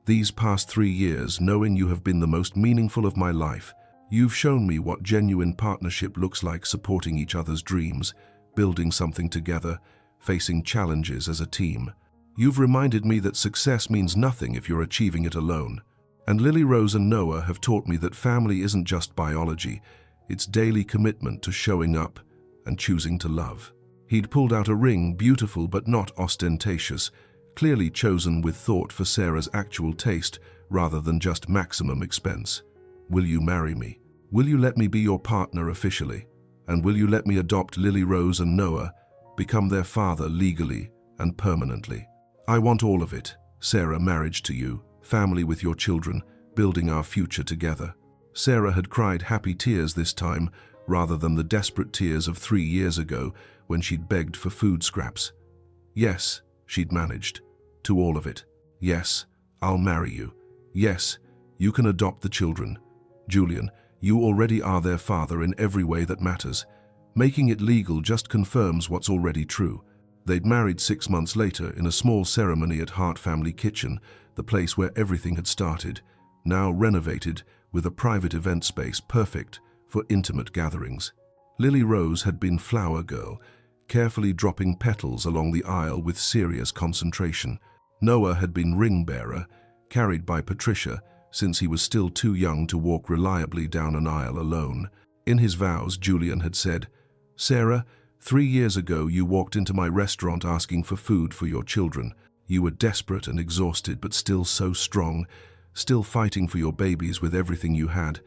"these past 3 years, knowing you have been the most meaningful of my life, you've shown me what genuine partnership looks like, supporting each other's dreams, building something together, facing challenges as a team. You've reminded me that success means nothing if you're achieving it alone. And Lily Rose and Noah have taught me that family isn't just biology, it's daily commitment to showing up and choosing to love." He'd pulled out a ring, beautiful but not ostentatious, clearly chosen with thought for Sarah's actual taste rather than just maximum expense. "Will you marry me? Will you let me be your partner officially? And will you let me adopt Lily Rose and Noah, become their father legally and permanently? I want all of it. Sarah, marriage to you, family with your children, building our future together." Sarah had cried happy tears this time, rather than the desperate tears of 3 years ago when she'd begged for food scraps. Yes, she'd managed. To all of it. "Yes, I'll marry you. Yes, you can adopt the children. Julian, You already are their father in every way that matters. Making it legal just confirms what's already true. They'd married 6 months later in a small ceremony at Hart Family Kitchen, the place where everything had started, now renovated with a private event space perfect for intimate gatherings. Lily Rose had been flower girl, carefully dropping petals along the aisle with serious concentration. Noah had been ring bearer, carried by Patricia since he was still too young to walk reliably down an aisle alone. In his vows, Julian had said, "Sarah, 3 years ago you walked into my restaurant asking for food for your children. You were desperate and exhausted, but still so strong, still fighting for your babies with everything you had.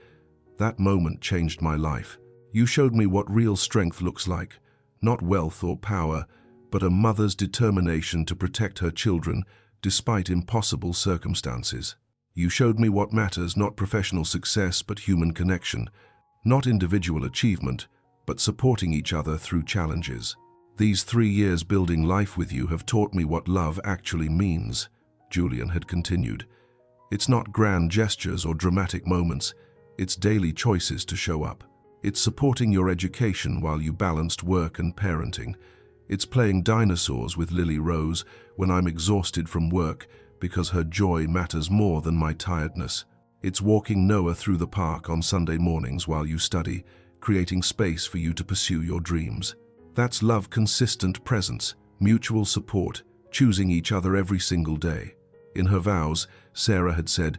That moment changed my life. You showed me what real strength looks like, not wealth or power, but a mother's determination to protect her children despite impossible circumstances. You showed me what matters, not professional success, but human connection, not individual achievement, but supporting each other through challenges. These 3 years building life with you have taught me what love actually means," Julian had continued. "It's not grand gestures or dramatic moments. It's daily choices to show up. It's supporting your education while you balanced work and parenting. It's playing dinosaurs with Lily Rose when I'm exhausted from work because her joy matters more than my tiredness. It's walking Noah through the park on Sunday mornings while you study, creating space for you to pursue your dreams. That's love, consistent presence, mutual support, choosing each other every single day." In her vows, Sarah had said,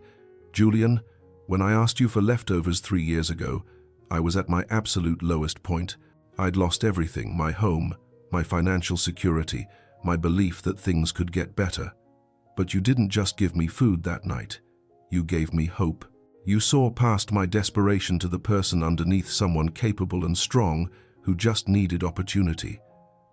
"Julian, when I asked you for leftovers 3 years ago, I was at my absolute lowest point. I'd lost everything, my home, my financial security, my belief that things could get better. But you didn't just give me food that night. You gave me hope. You saw past my desperation to the person underneath, someone capable and strong who just needed opportunity.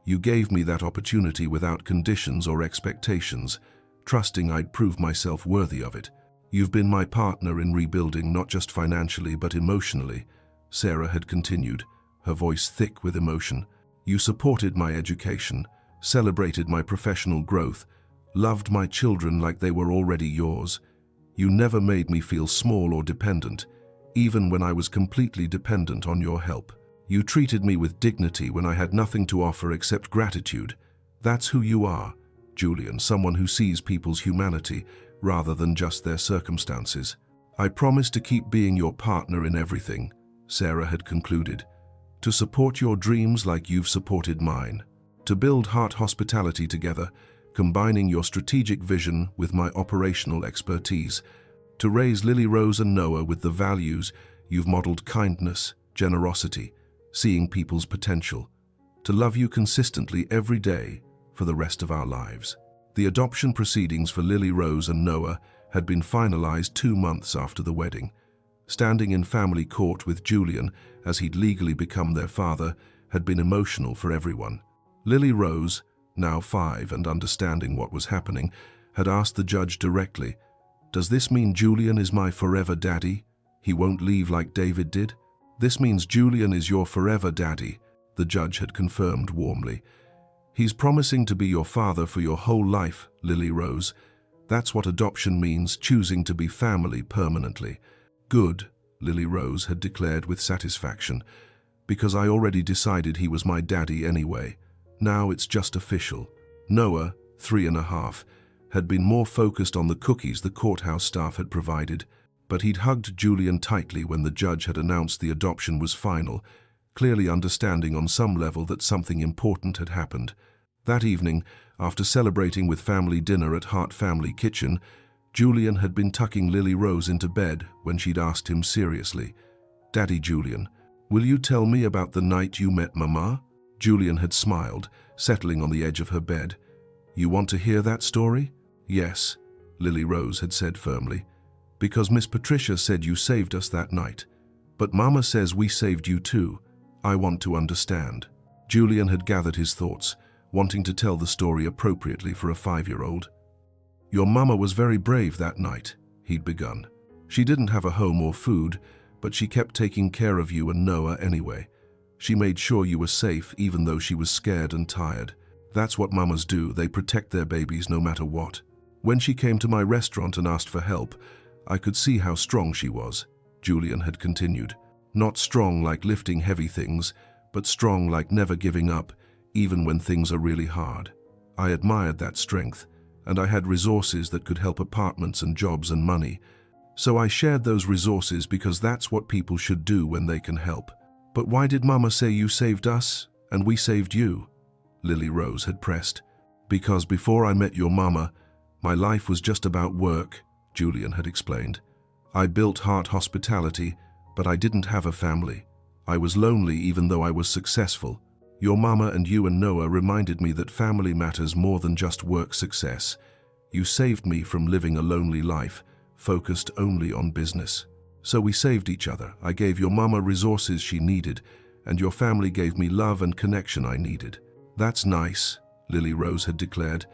You gave me that opportunity without conditions or expectations, trusting I'd prove myself worthy of it. You've been my partner in rebuilding, not just financially but emotionally," Sarah had continued, her voice thick with emotion. "You supported my education, celebrated my professional growth, loved my children like they were already yours. You never made me feel small or dependent, even when I was completely dependent on your help. You treated me with dignity when I had nothing to offer except gratitude. That's who you are, Julian, someone who sees people's humanity rather than just their circumstances. I promise to keep being your partner in everything," Sarah had concluded, "to support your dreams like you've supported mine, to build heart hospitality together, combining your strategic vision with my operational expertise, to raise Lily Rose and Noah with the values you've modeled: kindness, generosity, seeing people's potential, to love you consistently every day for the rest of our lives." The adoption proceedings for Lily Rose and Noah had been finalized 2 months after the wedding. Standing in family court with Julian as he'd legally become their father had been emotional for everyone. Lily Rose, now 5 and understanding what was happening, had asked the judge directly, "Does this mean Julian is my forever daddy? He won't leave like David did?" "This means Julian is your forever daddy," the judge had confirmed warmly. "He's promising to be your father for your whole life, Lily Rose. That's what adoption means, choosing to be family permanently." "Good," Lily Rose had declared with satisfaction, "because I already decided he was my daddy anyway. Now it's just official." Noah, 3.5, had been more focused on the cookies the courthouse staff had provided, but he'd hugged Julian tightly when the judge had announced the adoption was final, clearly understanding on some level that something important had happened. That evening, after celebrating with family dinner at Hart Family Kitchen, Julian had been tucking Lily Rose into bed when she'd asked him seriously, "Daddy Julian, will you tell me about the night you met Mama?" Julian had smiled, settling on the edge of her bed. "You want to hear that story?" "Yes," Lily Rose had said firmly, "because Miss Patricia said you saved us that night. But Mama says we saved you too. I want to understand." Julian had gathered his thoughts, wanting to tell the story appropriately for a 5-year-old. "Your mama was very brave that night," he'd begun. "She didn't have a home or food, but she kept taking care of you and Noah anyway. She made sure you were safe even though she was scared and tired. That's what mamas do, they protect their babies no matter what. When she came to my restaurant and asked for help, I could see how strong she was," Julian had continued. Not strong like lifting heavy things, but strong like never giving up, even when things are really hard. I admired that strength, and I had resources that could help apartments and jobs and money. So I shared those resources because that's what people should do when they can help. But why did Mama say you saved us and we saved you? Lily Rose had pressed. Because before I met your mama, my life was just about work, Julian had explained. I built Heart Hospitality, but I didn't have a family. I was lonely even though I was successful. Your mama and you and Noah reminded me that family matters more than just work success. You saved me from living a lonely life, focused only on business. So we saved each other. I gave your mama resources she needed, and your family gave me love and connection I needed. That's nice, Lily Rose had declared.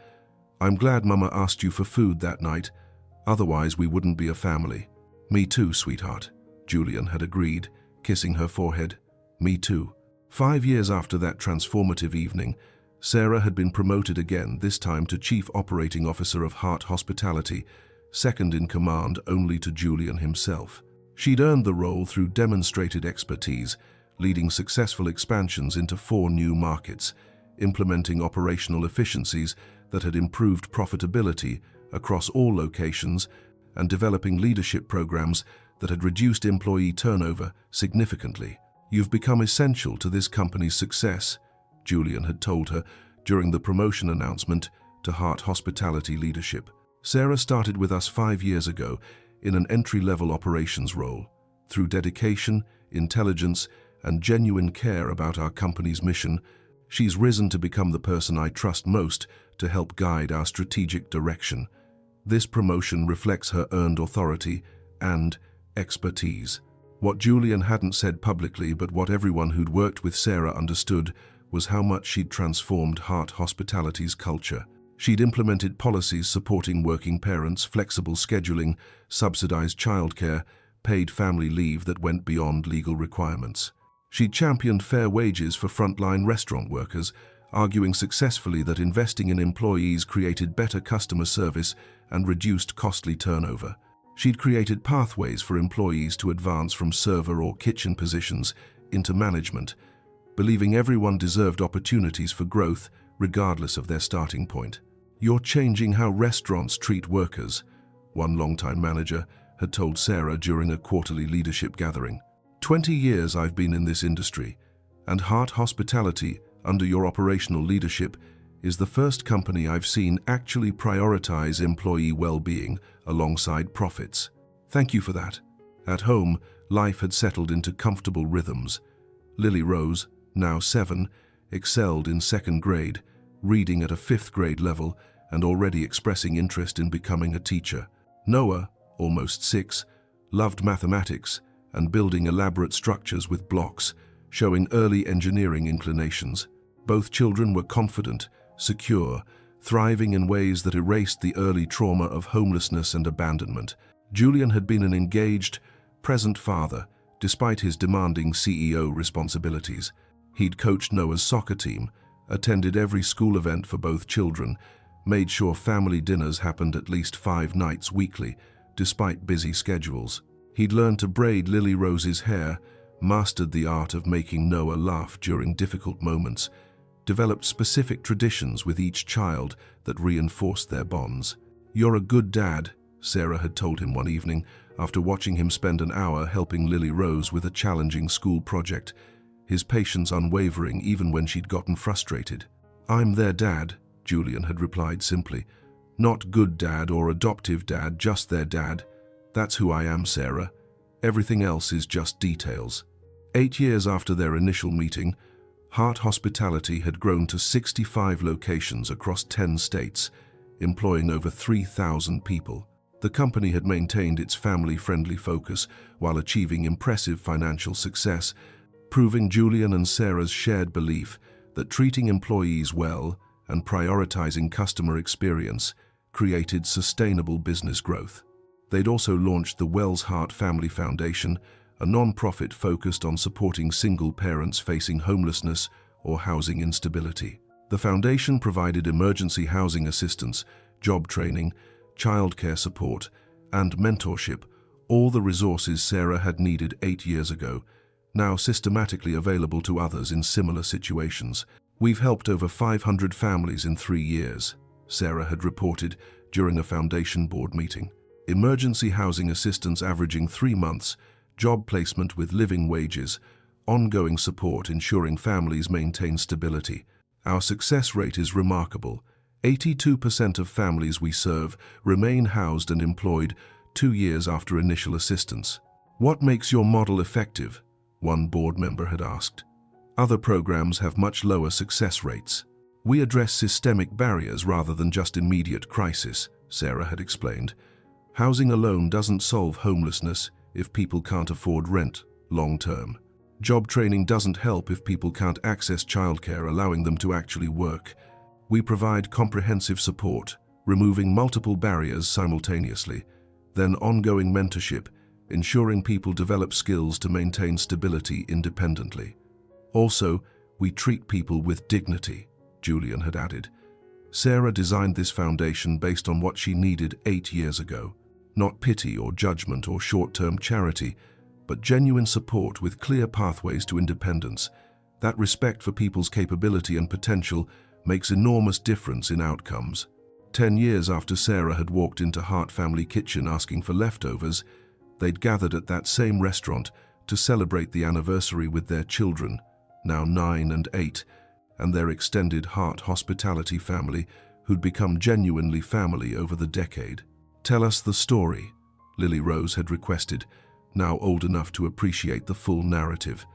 I'm glad Mama asked you for food that night. Otherwise we wouldn't be a family. Me too, sweetheart, Julian had agreed, kissing her forehead. Me too. 5 years after that transformative evening, Sarah had been promoted again, this time to Chief Operating Officer of Heart Hospitality, second in command only to Julian himself. She'd earned the role through demonstrated expertise, leading successful expansions into 4 new markets, implementing operational efficiencies that had improved profitability across all locations, and developing leadership programs that had reduced employee turnover significantly. You've become essential to this company's success, Julian had told her during the promotion announcement to Heart Hospitality leadership. Sarah started with us 5 years ago in an entry-level operations role. Through dedication, intelligence, and genuine care about our company's mission, she's risen to become the person I trust most to help guide our strategic direction. This promotion reflects her earned authority and expertise. What Julian hadn't said publicly, but what everyone who'd worked with Sarah understood, was how much she'd transformed Heart Hospitality's culture. She'd implemented policies supporting working parents, flexible scheduling, subsidized childcare, paid family leave that went beyond legal requirements. She'd championed fair wages for frontline restaurant workers, arguing successfully that investing in employees created better customer service and reduced costly turnover. She'd created pathways for employees to advance from server or kitchen positions into management, believing everyone deserved opportunities for growth regardless of their starting point. You're changing how restaurants treat workers, one longtime manager had told Sarah during a quarterly leadership gathering. 20 years I've been in this industry, and Heart Hospitality, under your operational leadership, is the first company I've seen actually prioritize employee well-being alongside profits. Thank you for that. At home, life had settled into comfortable rhythms. Lily Rose, now 7, excelled in 2nd grade, reading at a 5th grade level and already expressing interest in becoming a teacher. Noah, almost 6, loved mathematics and building elaborate structures with blocks, showing early engineering inclinations. Both children were confident, secure, thriving in ways that erased the early trauma of homelessness and abandonment. Julian had been an engaged, present father, despite his demanding CEO responsibilities. He'd coached Noah's soccer team, attended every school event for both children, made sure family dinners happened at least 5 nights weekly, despite busy schedules. He'd learned to braid Lily Rose's hair, mastered the art of making Noah laugh during difficult moments, developed specific traditions with each child that reinforced their bonds. You're a good dad, Sarah had told him one evening after watching him spend an hour helping Lily Rose with a challenging school project, his patience unwavering even when she'd gotten frustrated. I'm their dad, Julian had replied simply. Not good dad or adoptive dad, just their dad. That's who I am, Sarah. Everything else is just details. 8 years after their initial meeting, Heart Hospitality had grown to 65 locations across 10 states, employing over 3,000 people. The company had maintained its family-friendly focus while achieving impressive financial success, proving Julian and Sarah's shared belief that treating employees well and prioritizing customer experience created sustainable business growth. They'd also launched the Wells Heart Family Foundation, a non-profit focused on supporting single parents facing homelessness or housing instability. The foundation provided emergency housing assistance, job training, childcare support, and mentorship, all the resources Sarah had needed 8 years ago, now systematically available to others in similar situations. We've helped over 500 families in 3 years, Sarah had reported during a foundation board meeting. Emergency housing assistance averaging 3 months, job placement with living wages, ongoing support ensuring families maintain stability. Our success rate is remarkable. 82% of families we serve remain housed and employed 2 years after initial assistance. What makes your model effective? One board member had asked. Other programs have much lower success rates. We address systemic barriers rather than just immediate crisis, Sarah had explained. Housing alone doesn't solve homelessness if people can't afford rent long term. Job training doesn't help if people can't access childcare, allowing them to actually work. We provide comprehensive support, removing multiple barriers simultaneously, then ongoing mentorship, ensuring people develop skills to maintain stability independently. Also, we treat people with dignity, Julian had added. Sarah designed this foundation based on what she needed 8 years ago. Not pity or judgment or short-term charity, but genuine support with clear pathways to independence. That respect for people's capability and potential makes enormous difference in outcomes. 10 years after Sarah had walked into Hart Family Kitchen asking for leftovers, they'd gathered at that same restaurant to celebrate the anniversary with their children, now 9 and 8, and their extended Hart hospitality family who'd become genuinely family over the decade. Tell us the story, Lily Rose had requested, now old enough to appreciate the full narrative.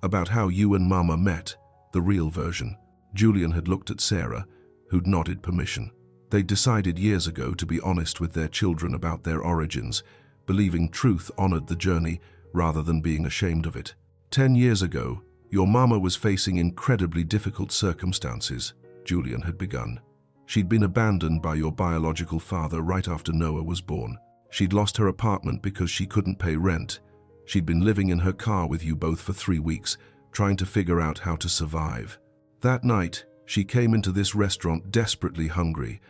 About how you and Mama met, the real version. Julian had looked at Sarah, who'd nodded permission. They'd decided years ago to be honest with their children about their origins, believing truth honored the journey rather than being ashamed of it. 10 years ago, your mama was facing incredibly difficult circumstances, Julian had begun. She'd been abandoned by your biological father right after Noah was born. She'd lost her apartment because she couldn't pay rent. She'd been living in her car with you both for 3 weeks, trying to figure out how to survive. That night, she came into this restaurant desperately hungry,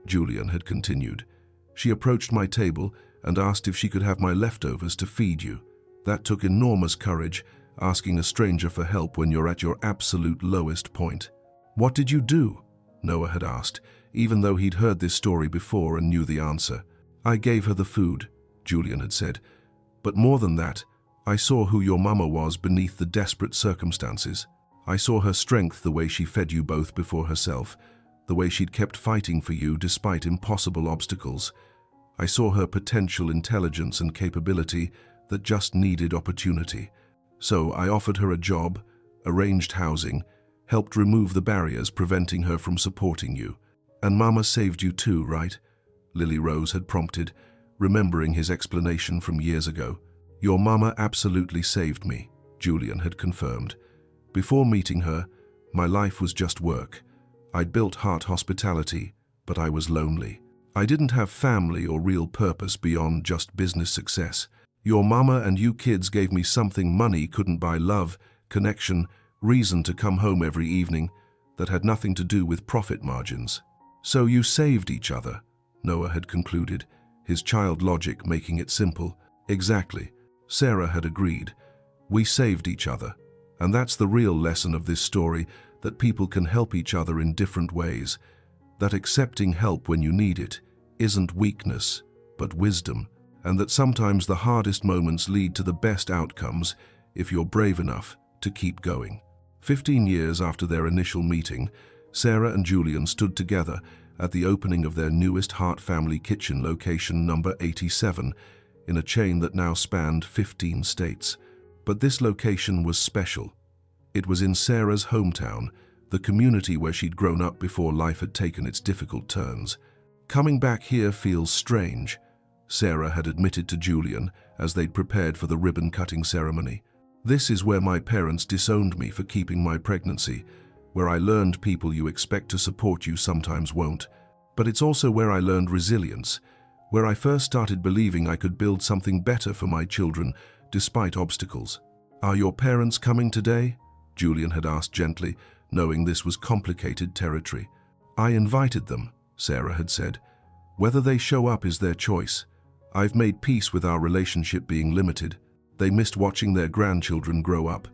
Julian had continued. She approached my table and asked if she could have my leftovers to feed you. That took enormous courage, asking a stranger for help when you're at your absolute lowest point. What did you do? Noah had asked, even though he'd heard this story before and knew the answer. I gave her the food, Julian had said. But more than that, I saw who your mama was beneath the desperate circumstances. I saw her strength, the way she fed you both before herself, the way she'd kept fighting for you despite impossible obstacles. I saw her potential intelligence and capability that just needed opportunity. So I offered her a job, arranged housing, helped remove the barriers preventing her from supporting you. And Mama saved you too, right? Lily Rose had prompted, remembering his explanation from years ago. Your mama absolutely saved me, Julian had confirmed. Before meeting her, my life was just work. I'd built Hart Hospitality, but I was lonely. I didn't have family or real purpose beyond just business success. Your mama and you kids gave me something money couldn't buy: love, connection, reason to come home every evening, that had nothing to do with profit margins. So you saved each other, Noah had concluded, his child logic making it simple. Exactly, Sarah had agreed. We saved each other. And that's the real lesson of this story, that people can help each other in different ways. That accepting help when you need it isn't weakness, but wisdom. And that sometimes the hardest moments lead to the best outcomes if you're brave enough to keep going. 15 years after their initial meeting, Sarah and Julian stood together at the opening of their newest Hart Family Kitchen location, number 87, in a chain that now spanned 15 states. But this location was special. It was in Sarah's hometown, the community where she'd grown up before life had taken its difficult turns. Coming back here feels strange, Sarah had admitted to Julian as they'd prepared for the ribbon-cutting ceremony. This is where my parents disowned me for keeping my pregnancy, where I learned people you expect to support you sometimes won't. But it's also where I learned resilience, where I first started believing I could build something better for my children despite obstacles. Are your parents coming today? Julian had asked gently, knowing this was complicated territory. I invited them, Sarah had said. Whether they show up is their choice. I've made peace with our relationship being limited. They missed watching their grandchildren grow up,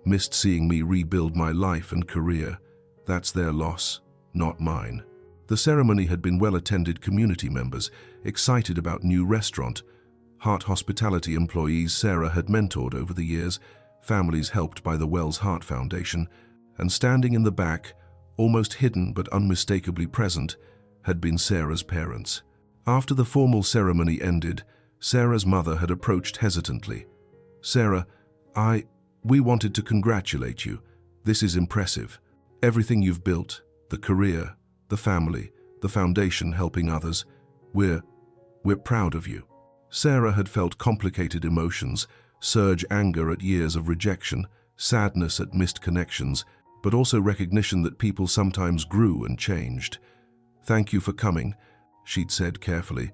missed seeing me rebuild my life and career. That's their loss, not mine. The ceremony had been well-attended. Community members, excited about new restaurant, Heart Hospitality employees Sarah had mentored over the years, families helped by the Wells Heart Foundation, and standing in the back, almost hidden but unmistakably present, had been Sarah's parents. After the formal ceremony ended, Sarah's mother had approached hesitantly. "Sarah, we wanted to congratulate you. This is impressive. Everything you've built, the career, the family, the foundation helping others, we're proud of you." Sarah had felt complicated emotions, surge anger at years of rejection, sadness at missed connections, but also recognition that people sometimes grew and changed. "Thank you for coming," she'd said carefully.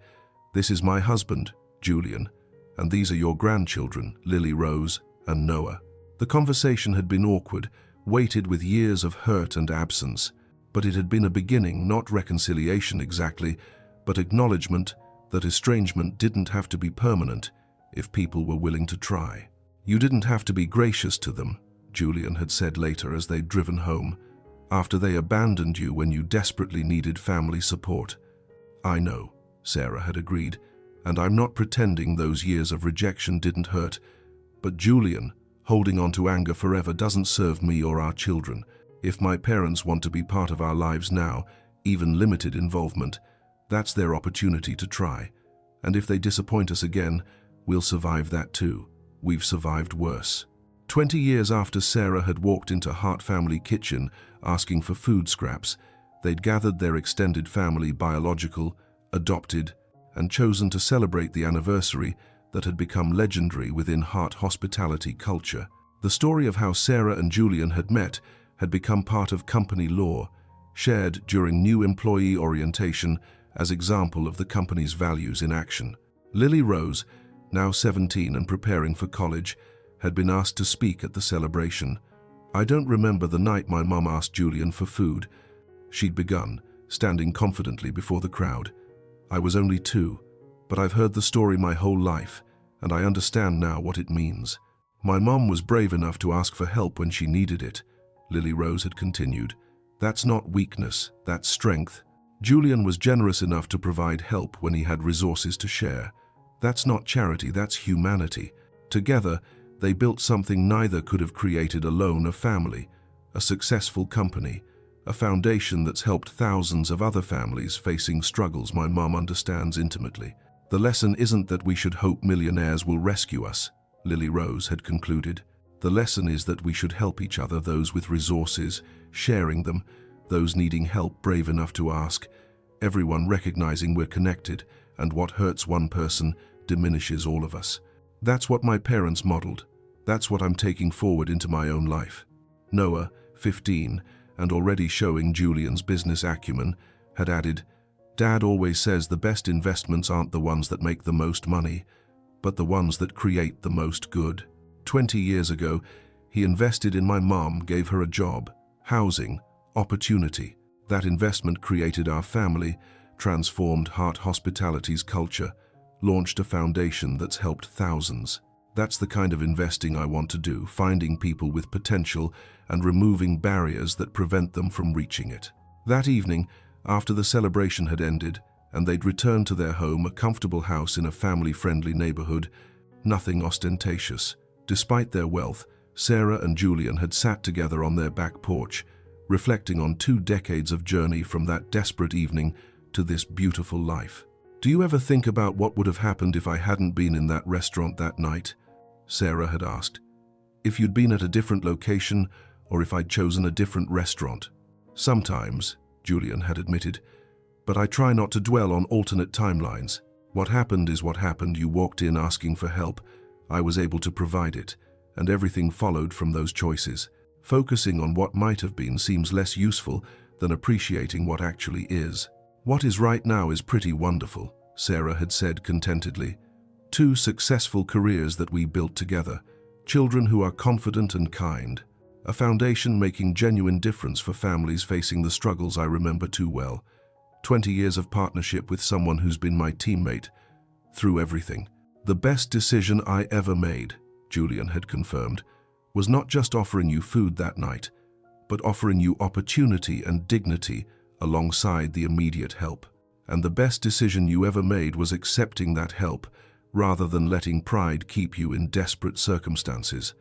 "This is my husband, Julian, and these are your grandchildren, Lily Rose and Noah." The conversation had been awkward, weighted with years of hurt and absence, but it had been a beginning, not reconciliation exactly, but acknowledgement that estrangement didn't have to be permanent if people were willing to try. "You didn't have to be gracious to them," Julian had said later as they'd driven home, "after they abandoned you when you desperately needed family support." "I know," Sarah had agreed, "and I'm not pretending those years of rejection didn't hurt. But Julian, holding on to anger forever doesn't serve me or our children. If my parents want to be part of our lives now, even limited involvement, that's their opportunity to try. And if they disappoint us again, we'll survive that too. We've survived worse." 20 years after Sarah had walked into Hart Family Kitchen asking for food scraps, they'd gathered their extended family, biological, adopted, and chosen to celebrate the anniversary that had become legendary within Hart hospitality culture. The story of how Sarah and Julian had met had become part of company lore, shared during new employee orientation as example of the company's values in action. Lily Rose, now 17 and preparing for college, had been asked to speak at the celebration. "I don't remember the night my mom asked Julian for food," she'd begun, standing confidently before the crowd. "I was only 2, but I've heard the story my whole life, and I understand now what it means. My mom was brave enough to ask for help when she needed it," Lily Rose had continued. "That's not weakness, that's strength. Julian was generous enough to provide help when he had resources to share. That's not charity, that's humanity. Together, they built something neither could have created alone: a family, a successful company, a foundation that's helped thousands of other families facing struggles my mom understands intimately. The lesson isn't that we should hope millionaires will rescue us," Lily Rose had concluded. "The lesson is that we should help each other, those with resources, sharing them, those needing help, brave enough to ask, everyone recognizing we're connected, and what hurts one person diminishes all of us. That's what my parents modeled. That's what I'm taking forward into my own life." Noah, 15, and already showing Julian's business acumen, had added, "Dad always says the best investments aren't the ones that make the most money, but the ones that create the most good. 20 years ago, he invested in my mom, gave her a job, housing, opportunity. That investment created our family, transformed Hart Hospitality's culture, launched a foundation that's helped thousands. That's the kind of investing I want to do, finding people with potential and removing barriers that prevent them from reaching it." That evening, after the celebration had ended and they'd returned to their home, a comfortable house in a family-friendly neighborhood, nothing ostentatious. Despite their wealth, Sarah and Julian had sat together on their back porch, reflecting on 2 decades of journey from that desperate evening to this beautiful life. "Do you ever think about what would have happened if I hadn't been in that restaurant that night?" Sarah had asked. "If you'd been at a different location, or if I'd chosen a different restaurant?" "Sometimes," Julian had admitted, "but I try not to dwell on alternate timelines. What happened is what happened. You walked in asking for help. I was able to provide it, and everything followed from those choices. Focusing on what might have been seems less useful than appreciating what actually is." "What is right now is pretty wonderful," Sarah had said contentedly. 2 successful careers that we built together, children who are confident and kind, a foundation making genuine difference for families facing the struggles I remember too well, 20 years of partnership with someone who's been my teammate through everything. The best decision I ever made," Julian had confirmed, was not just offering you food that night, but offering you opportunity and dignity alongside the immediate help. And the best decision you ever made was accepting that help, rather than letting pride keep you in desperate circumstances.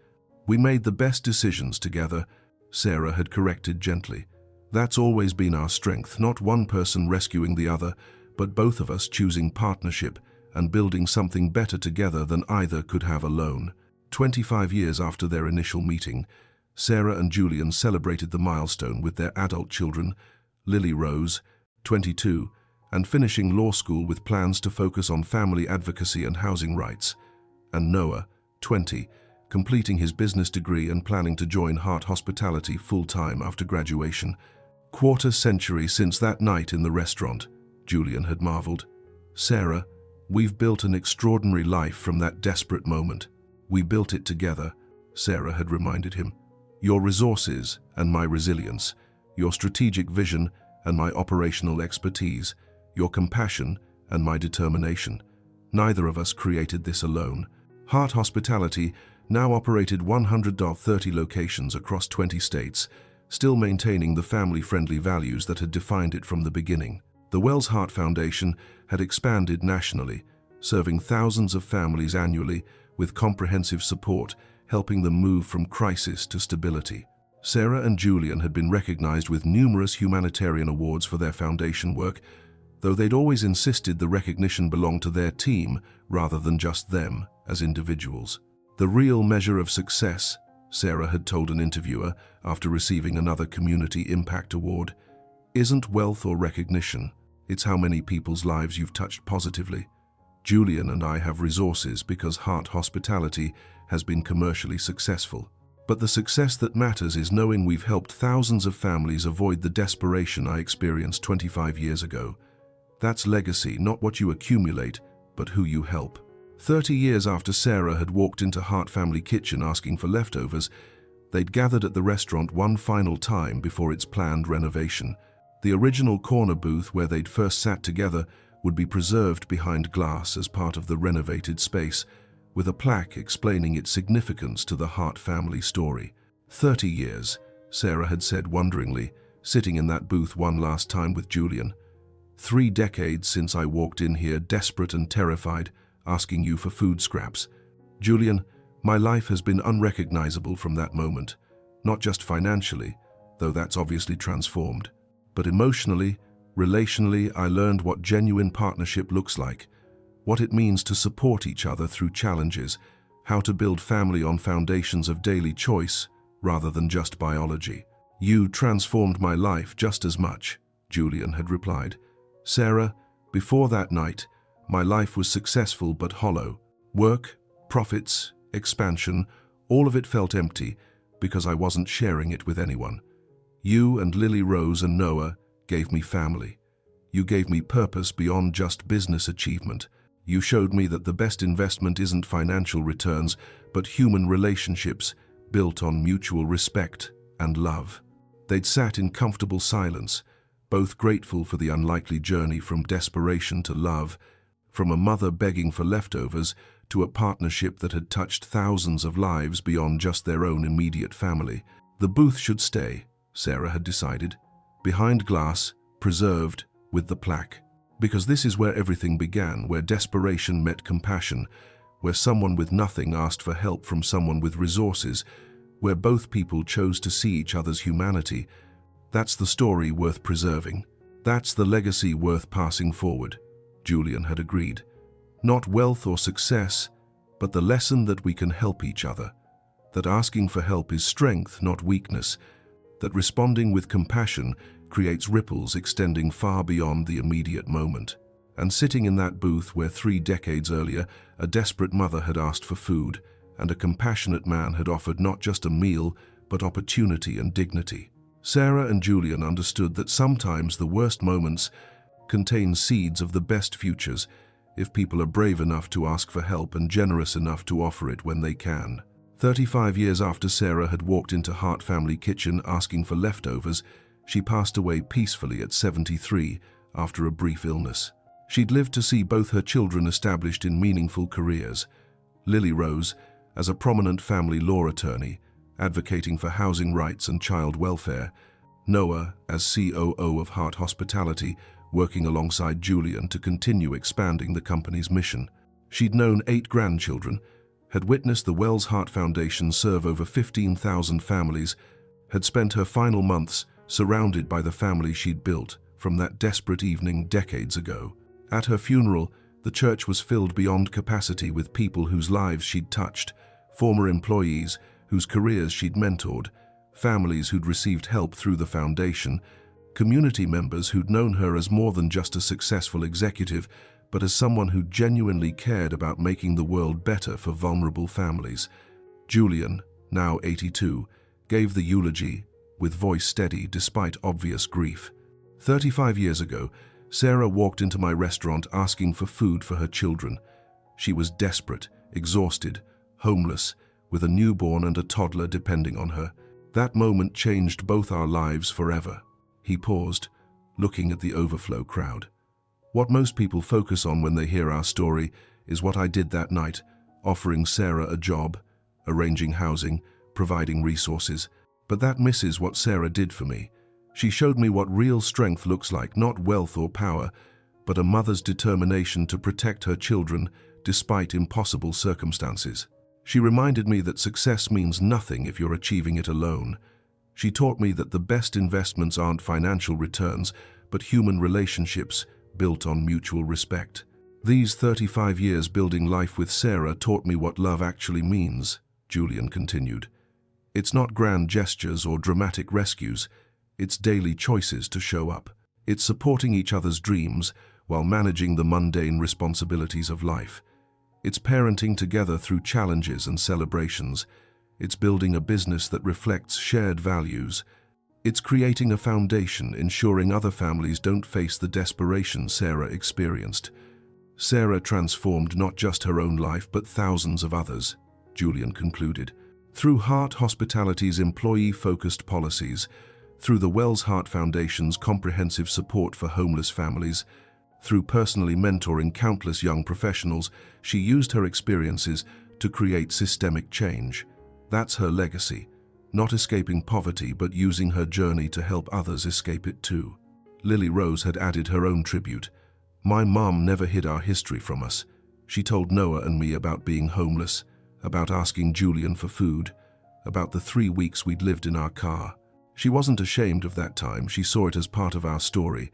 We made the best decisions together, Sarah had corrected gently. That's always been our strength, not one person rescuing the other, but both of us choosing partnership and building something better together than either could have alone. 25 years after their initial meeting, Sarah and Julian celebrated the milestone with their adult children, Lily Rose, 22, and finishing law school with plans to focus on family advocacy and housing rights, and Noah, 20, completing his business degree and planning to join Heart Hospitality full-time after graduation. Quarter century since that night in the restaurant, Julian had marveled. Sarah, we've built an extraordinary life from that desperate moment. We built it together, Sarah had reminded him. Your resources and my resilience, your strategic vision and my operational expertise, your compassion and my determination. Neither of us created this alone. Heart Hospitality now operated 130 locations across 20 states, still maintaining the family-friendly values that had defined it from the beginning. The Wells Heart Foundation had expanded nationally, serving thousands of families annually with comprehensive support, helping them move from crisis to stability. Sarah and Julian had been recognized with numerous humanitarian awards for their foundation work, though they'd always insisted the recognition belonged to their team rather than just them as individuals. The real measure of success, Sarah had told an interviewer after receiving another Community Impact Award, isn't wealth or recognition, it's how many people's lives you've touched positively. Julian and I have resources because Heart Hospitality has been commercially successful. But the success that matters is knowing we've helped thousands of families avoid the desperation I experienced 25 years ago. That's legacy, not what you accumulate, but who you help. 30 years after Sarah had walked into Heart Family Kitchen asking for leftovers, they'd gathered at the restaurant one final time before its planned renovation. The original corner booth where they'd first sat together would be preserved behind glass as part of the renovated space, with a plaque explaining its significance to the Heart family story. 30 years, Sarah had said wonderingly, sitting in that booth one last time with Julian. 3 decades since I walked in here desperate and terrified, asking you for food scraps. Julian, my life has been unrecognizable from that moment, not just financially, though that's obviously transformed, but emotionally, relationally. I learned what genuine partnership looks like, what it means to support each other through challenges, how to build family on foundations of daily choice rather than just biology. You transformed my life just as much, Julian had replied. Sarah, before that night, my life was successful but hollow. Work, profits, expansion, all of it felt empty because I wasn't sharing it with anyone. You and Lily Rose and Noah gave me family. You gave me purpose beyond just business achievement. You showed me that the best investment isn't financial returns, but human relationships built on mutual respect and love. They'd sat in comfortable silence, both grateful for the unlikely journey from desperation to love, from a mother begging for leftovers to a partnership that had touched thousands of lives beyond just their own immediate family. The booth should stay, Sarah had decided, behind glass, preserved with the plaque. Because this is where everything began, where desperation met compassion, where someone with nothing asked for help from someone with resources, where both people chose to see each other's humanity. That's the story worth preserving. That's the legacy worth passing forward, Julian had agreed. Not wealth or success, but the lesson that we can help each other, that asking for help is strength, not weakness, that responding with compassion creates ripples extending far beyond the immediate moment. And sitting in that booth where 3 decades earlier, a desperate mother had asked for food, and a compassionate man had offered not just a meal, but opportunity and dignity. Sarah and Julian understood that sometimes the worst moments contain seeds of the best futures if people are brave enough to ask for help and generous enough to offer it when they can. 35 years after Sarah had walked into Heart Family Kitchen asking for leftovers, she passed away peacefully at 73 after a brief illness. She'd lived to see both her children established in meaningful careers. Lily Rose, as a prominent family law attorney, advocating for housing rights and child welfare. Noah as COO of Heart Hospitality, working alongside Julian to continue expanding the company's mission. She'd known 8 grandchildren, had witnessed the Wells Heart Foundation serve over 15,000 families, had spent her final months surrounded by the family she'd built from that desperate evening decades ago. At her funeral, the church was filled beyond capacity with people whose lives she'd touched, former employees whose careers she'd mentored, families who'd received help through the foundation, community members who'd known her as more than just a successful executive, but as someone who genuinely cared about making the world better for vulnerable families. Julian, now 82, gave the eulogy, with voice steady despite obvious grief. 35 years ago, Sarah walked into my restaurant asking for food for her children. She was desperate, exhausted, homeless, with a newborn and a toddler depending on her. That moment changed both our lives forever. He paused, looking at the overflow crowd. What most people focus on when they hear our story is what I did that night, offering Sarah a job, arranging housing, providing resources. But that misses what Sarah did for me. She showed me what real strength looks like, not wealth or power, but a mother's determination to protect her children despite impossible circumstances. She reminded me that success means nothing if you're achieving it alone. She taught me that the best investments aren't financial returns, but human relationships built on mutual respect. These 35 years building life with Sarah taught me what love actually means, Julian continued. It's not grand gestures or dramatic rescues. It's daily choices to show up. It's supporting each other's dreams while managing the mundane responsibilities of life. It's parenting together through challenges and celebrations. It's building a business that reflects shared values. It's creating a foundation ensuring other families don't face the desperation Sarah experienced. Sarah transformed not just her own life but thousands of others, Julian concluded. Through Heart Hospitality's employee-focused policies, through the Wells Heart Foundation's comprehensive support for homeless families, through personally mentoring countless young professionals, she used her experiences to create systemic change. That's her legacy, not escaping poverty but using her journey to help others escape it too. Lily Rose had added her own tribute. My mom never hid our history from us. She told Noah and me about being homeless, about asking Julian for food, about the 3 weeks we'd lived in our car. She wasn't ashamed of that time. She saw it as part of our story,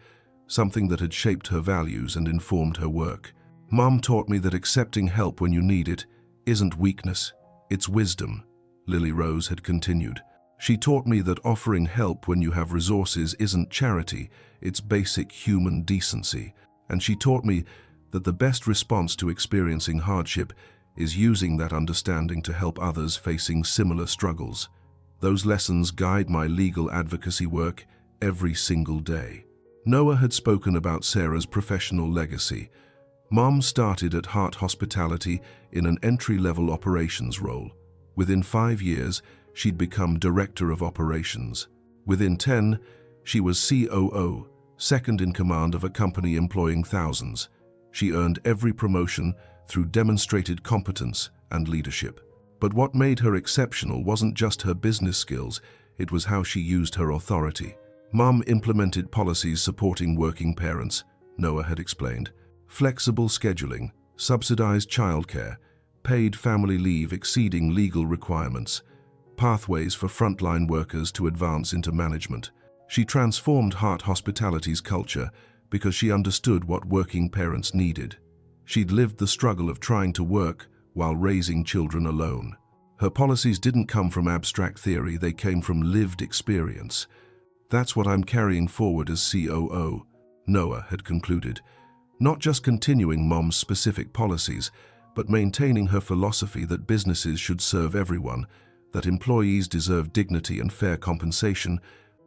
something that had shaped her values and informed her work. Mom taught me that accepting help when you need it isn't weakness, it's wisdom, Lily Rose had continued. She taught me that offering help when you have resources isn't charity, it's basic human decency. And she taught me that the best response to experiencing hardship is using that understanding to help others facing similar struggles. Those lessons guide my legal advocacy work every single day. Noah had spoken about Sarah's professional legacy. Mom started at Heart Hospitality in an entry-level operations role. Within 5 years, she'd become Director of Operations. Within 10, she was COO, second in command of a company employing thousands. She earned every promotion through demonstrated competence and leadership. But what made her exceptional wasn't just her business skills, it was how she used her authority. Mom implemented policies supporting working parents, Noah had explained. Flexible scheduling, subsidized childcare, paid family leave exceeding legal requirements, pathways for frontline workers to advance into management. She transformed Heart Hospitality's culture because she understood what working parents needed. She'd lived the struggle of trying to work while raising children alone. Her policies didn't come from abstract theory, they came from lived experience. That's what I'm carrying forward as COO, Noah had concluded. Not just continuing Mom's specific policies, but maintaining her philosophy that businesses should serve everyone, that employees deserve dignity and fair compensation,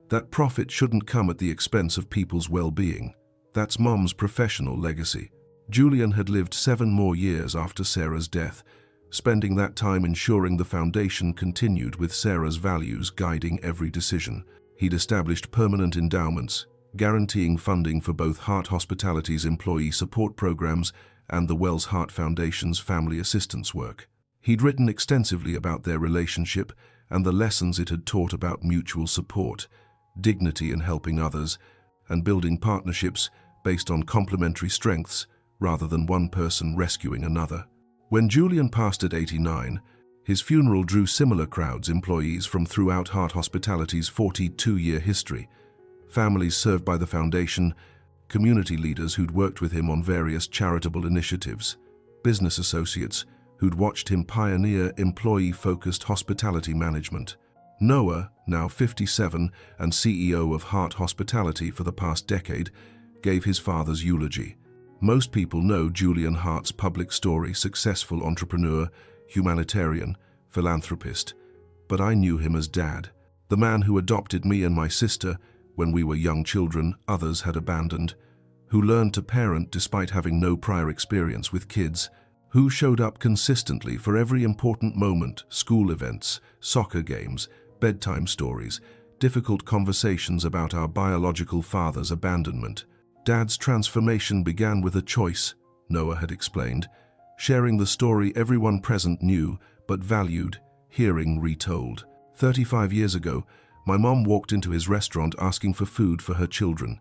that profit shouldn't come at the expense of people's well-being. That's Mom's professional legacy. Julian had lived 7 more years after Sarah's death, spending that time ensuring the foundation continued with Sarah's values guiding every decision. He'd established permanent endowments, guaranteeing funding for both Heart Hospitality's employee support programs and the Wells Heart Foundation's family assistance work. He'd written extensively about their relationship and the lessons it had taught about mutual support, dignity in helping others, and building partnerships based on complementary strengths rather than one person rescuing another. When Julian passed at 89, his funeral drew similar crowds, employees from throughout Heart Hospitality's 42-year history, families served by the foundation, community leaders who'd worked with him on various charitable initiatives, business associates who'd watched him pioneer employee-focused hospitality management. Noah, now 57 and CEO of Heart Hospitality for the past decade, gave his father's eulogy. Most people know Julian Hart's public story: successful entrepreneur, humanitarian, philanthropist. But I knew him as Dad, the man who adopted me and my sister when we were young children others had abandoned, who learned to parent despite having no prior experience with kids, who showed up consistently for every important moment: school events, soccer games, bedtime stories, difficult conversations about our biological father's abandonment. Dad's transformation began with a choice, Noah had explained, sharing the story everyone present knew but valued, hearing retold. 35 years ago, my mom walked into his restaurant asking for food for her children.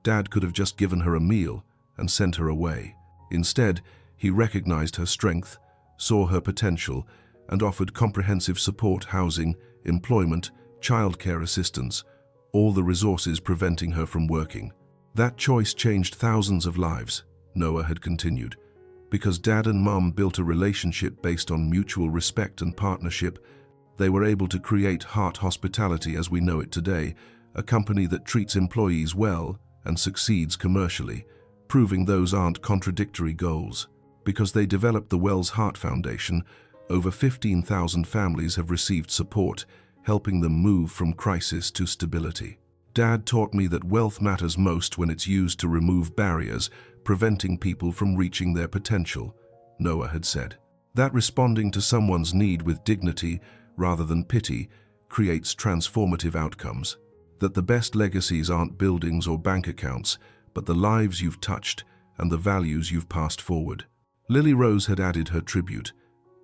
Dad could have just given her a meal and sent her away. Instead, he recognized her strength, saw her potential, and offered comprehensive support: housing, employment, childcare assistance, all the resources preventing her from working. That choice changed thousands of lives, Noah had continued. Because Dad and Mom built a relationship based on mutual respect and partnership, they were able to create Heart Hospitality as we know it today, a company that treats employees well and succeeds commercially, proving those aren't contradictory goals. Because they developed the Wells Heart Foundation, over 15,000 families have received support, helping them move from crisis to stability. Dad taught me that wealth matters most when it's used to remove barriers, preventing people from reaching their potential, Noah had said. That responding to someone's need with dignity rather than pity creates transformative outcomes. That the best legacies aren't buildings or bank accounts, but the lives you've touched and the values you've passed forward. Lily Rose had added her tribute.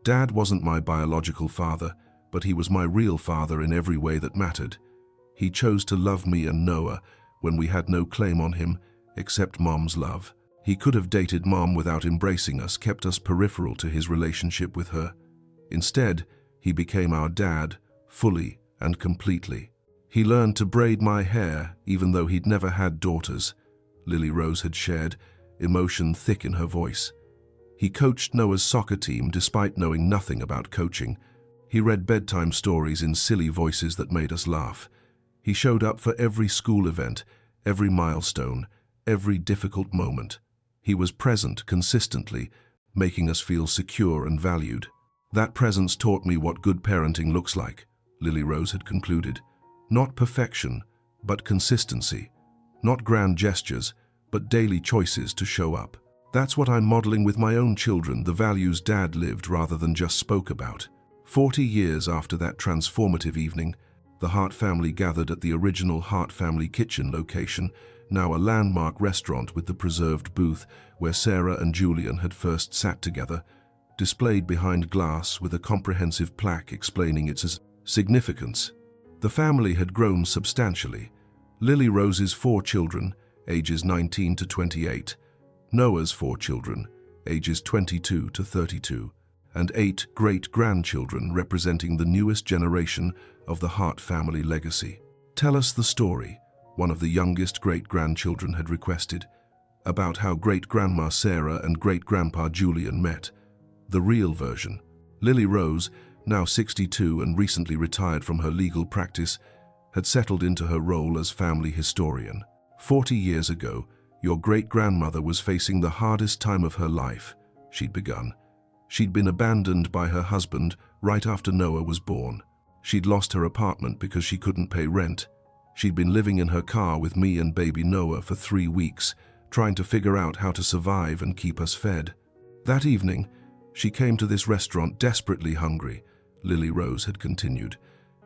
Dad wasn't my biological father, but he was my real father in every way that mattered. He chose to love me and Noah when we had no claim on him except Mom's love. He could have dated Mom without embracing us, kept us peripheral to his relationship with her. Instead, he became our dad, fully and completely. He learned to braid my hair even though he'd never had daughters, Lily Rose had shared, emotion thick in her voice. He coached Noah's soccer team despite knowing nothing about coaching. He read bedtime stories in silly voices that made us laugh. He showed up for every school event, every milestone, every difficult moment. He was present consistently, making us feel secure and valued. That presence taught me what good parenting looks like, Lily Rose had concluded. Not perfection, but consistency. Not grand gestures, but daily choices to show up. That's what I'm modeling with my own children, the values Dad lived rather than just spoke about. 40 years after that transformative evening, the Hart family gathered at the original Hart Family Kitchen location, now a landmark restaurant with the preserved booth where Sarah and Julian had first sat together, displayed behind glass with a comprehensive plaque explaining its significance. The family had grown substantially. Lily Rose's 4 children, ages 19 to 28, Noah's 4 children, ages 22 to 32, and 8 great-grandchildren representing the newest generation of the Hart family legacy. Tell us the story, one of the youngest great-grandchildren had requested, about how great-grandma Sarah and great-grandpa Julian met. The real version. Lily Rose, now 62 and recently retired from her legal practice, had settled into her role as family historian. 40 years ago, your great-grandmother was facing the hardest time of her life, she'd begun. She'd been abandoned by her husband right after Noah was born. She'd lost her apartment because she couldn't pay rent. She'd been living in her car with me and baby Noah for 3 weeks, trying to figure out how to survive and keep us fed. That evening, she came to this restaurant desperately hungry, Lily Rose had continued.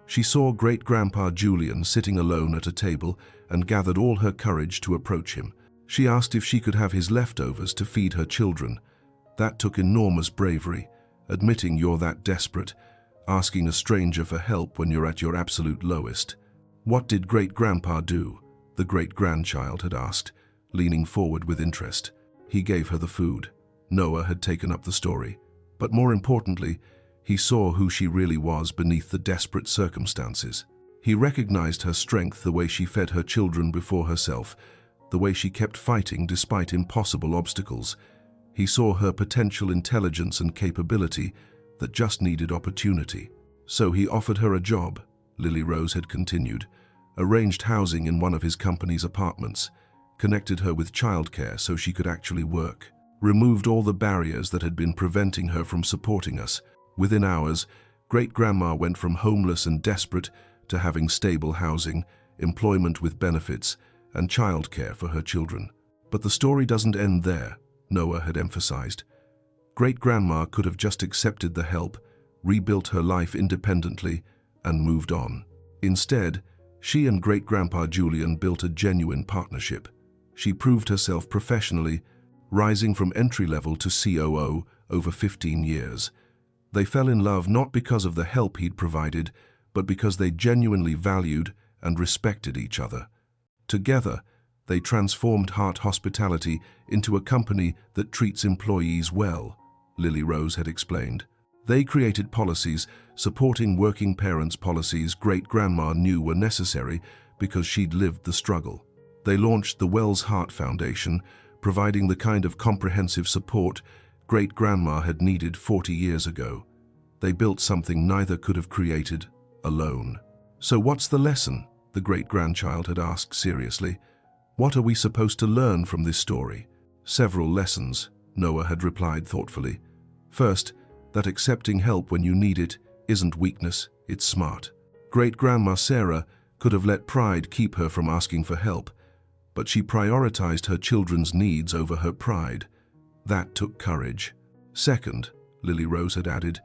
She saw great-grandpa Julian sitting alone at a table and gathered all her courage to approach him. She asked if she could have his leftovers to feed her children. That took enormous bravery, admitting you're that desperate, asking a stranger for help when you're at your absolute lowest. What did great-grandpa do? The great-grandchild had asked, leaning forward with interest. He gave her the food. Noah had taken up the story. But more importantly, he saw who she really was beneath the desperate circumstances. He recognized her strength, the way she fed her children before herself, the way she kept fighting despite impossible obstacles. He saw her potential intelligence and capability that just needed opportunity. So he offered her a job, Lily Rose had continued, arranged housing in one of his company's apartments, connected her with childcare so she could actually work, removed all the barriers that had been preventing her from supporting us. Within hours, great-grandma went from homeless and desperate to having stable housing, employment with benefits, and childcare for her children. But the story doesn't end there, Noah had emphasized. Great-grandma could have just accepted the help, rebuilt her life independently, and moved on. Instead, she and great-grandpa Julian built a genuine partnership. She proved herself professionally, rising from entry-level to COO over 15 years. They fell in love not because of the help he'd provided, but because they genuinely valued and respected each other. Together, they transformed Heart Hospitality into a company that treats employees well, Lily Rose had explained. They created policies supporting working parents, policies great-grandma knew were necessary because she'd lived the struggle. They launched the Wells Heart Foundation, providing the kind of comprehensive support great-grandma had needed 40 years ago. They built something neither could have created alone. So what's the lesson? The great-grandchild had asked seriously. What are we supposed to learn from this story? Several lessons, Noah had replied thoughtfully. First, that accepting help when you need it isn't weakness, it's smart. Great-grandma Sarah could have let pride keep her from asking for help, but she prioritized her children's needs over her pride. That took courage. Second, Lily Rose had added,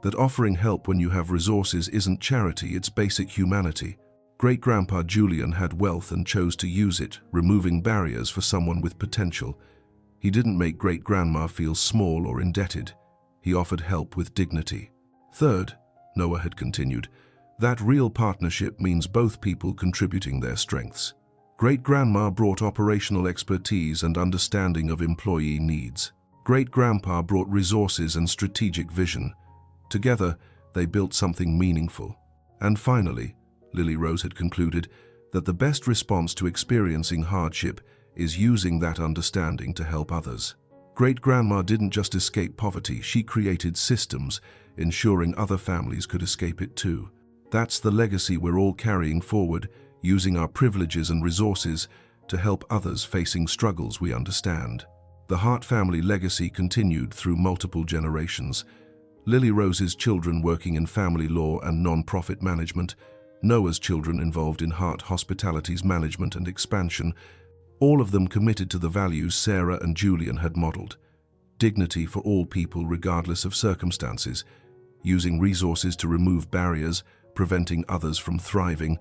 that offering help when you have resources isn't charity, it's basic humanity. Great-grandpa Julian had wealth and chose to use it, removing barriers for someone with potential. He didn't make great-grandma feel small or indebted. He offered help with dignity. Third, Noah had continued, that real partnership means both people contributing their strengths. Great-grandma brought operational expertise and understanding of employee needs. Great-grandpa brought resources and strategic vision. Together, they built something meaningful. And finally, Lily Rose had concluded that the best response to experiencing hardship is using that understanding to help others. Great-grandma didn't just escape poverty, she created systems, ensuring other families could escape it too. That's the legacy we're all carrying forward, using our privileges and resources to help others facing struggles we understand. The Hart family legacy continued through multiple generations. Lily Rose's children working in family law and non-profit management, Noah's children involved in Hart Hospitality's management and expansion, all of them committed to the values Sarah and Julian had modeled. Dignity for all people regardless of circumstances, using resources to remove barriers, preventing others from thriving,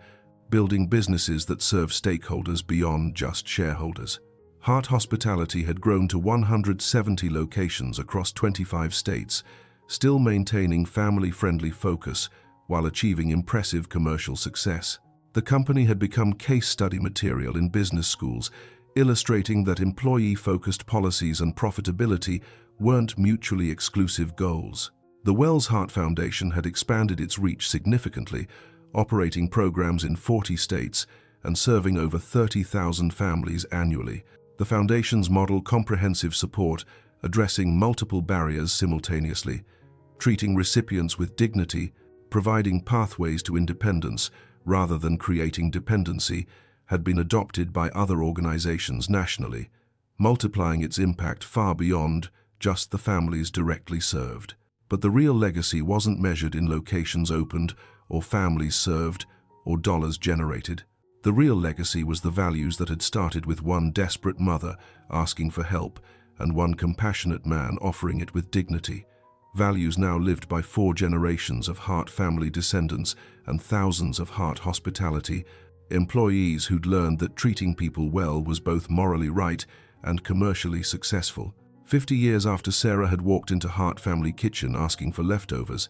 building businesses that serve stakeholders beyond just shareholders. Hart Hospitality had grown to 170 locations across 25 states, still maintaining family-friendly focus while achieving impressive commercial success. The company had become case study material in business schools, illustrating that employee-focused policies and profitability weren't mutually exclusive goals. The Wells Heart Foundation had expanded its reach significantly, operating programs in 40 states and serving over 30,000 families annually. The foundation's model comprehensive support, addressing multiple barriers simultaneously, treating recipients with dignity, providing pathways to independence rather than creating dependency, had been adopted by other organizations nationally, multiplying its impact far beyond just the families directly served. But the real legacy wasn't measured in locations opened or families served or dollars generated. The real legacy was the values that had started with one desperate mother asking for help and one compassionate man offering it with dignity. Values now lived by 4 generations of Hart family descendants and thousands of Hart Hospitality employees who'd learned that treating people well was both morally right and commercially successful. 50 years after Sarah had walked into Hart family kitchen asking for leftovers,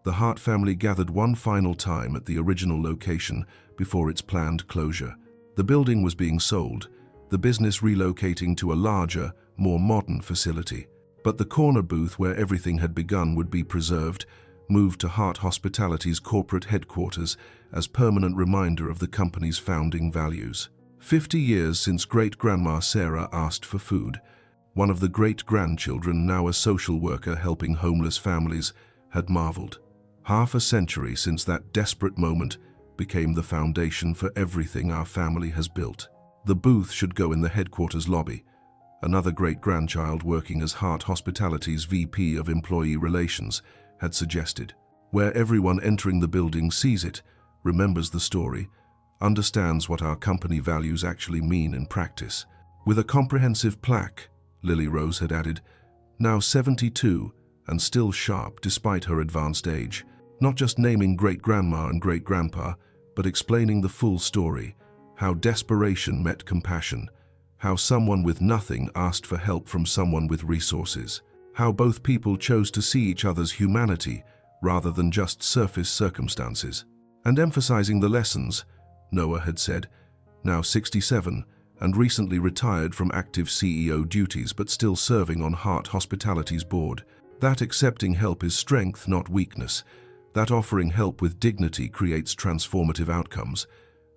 the Hart family gathered one final time at the original location before its planned closure. The building was being sold, the business relocating to a larger, more modern facility. But the corner booth where everything had begun would be preserved, moved to Hart Hospitality's corporate headquarters as permanent reminder of the company's founding values. 50 years since great-grandma Sarah asked for food, one of the great-grandchildren, now a social worker helping homeless families, had marveled. Half a century since that desperate moment became the foundation for everything our family has built. The booth should go in the headquarters lobby. Another great-grandchild working as Hart Hospitality's VP of Employee Relations had suggested, where everyone entering the building sees it, remembers the story, understands what our company values actually mean in practice. With a comprehensive plaque, Lily Rose had added, now 72 and still sharp despite her advanced age, not just naming great-grandma and great-grandpa, but explaining the full story, how desperation met compassion, how someone with nothing asked for help from someone with resources, how both people chose to see each other's humanity rather than just surface circumstances. And emphasizing the lessons, Noah had said, now 67 and recently retired from active CEO duties but still serving on Hart Hospitality's board, that accepting help is strength, not weakness, that offering help with dignity creates transformative outcomes,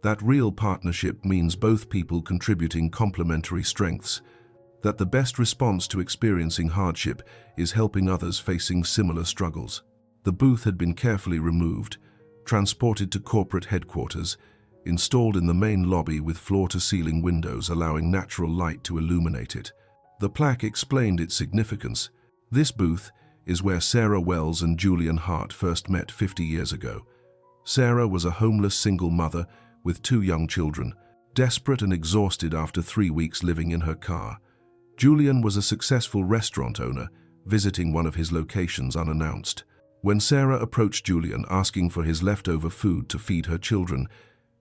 that real partnership means both people contributing complementary strengths, that the best response to experiencing hardship is helping others facing similar struggles. The booth had been carefully removed, transported to corporate headquarters, installed in the main lobby with floor-to-ceiling windows allowing natural light to illuminate it. The plaque explained its significance. This booth is where Sarah Wells and Julian Hart first met 50 years ago. Sarah was a homeless single mother with 2 young children, desperate and exhausted after 3 weeks living in her car. Julian was a successful restaurant owner, visiting one of his locations unannounced. When Sarah approached Julian asking for his leftover food to feed her children,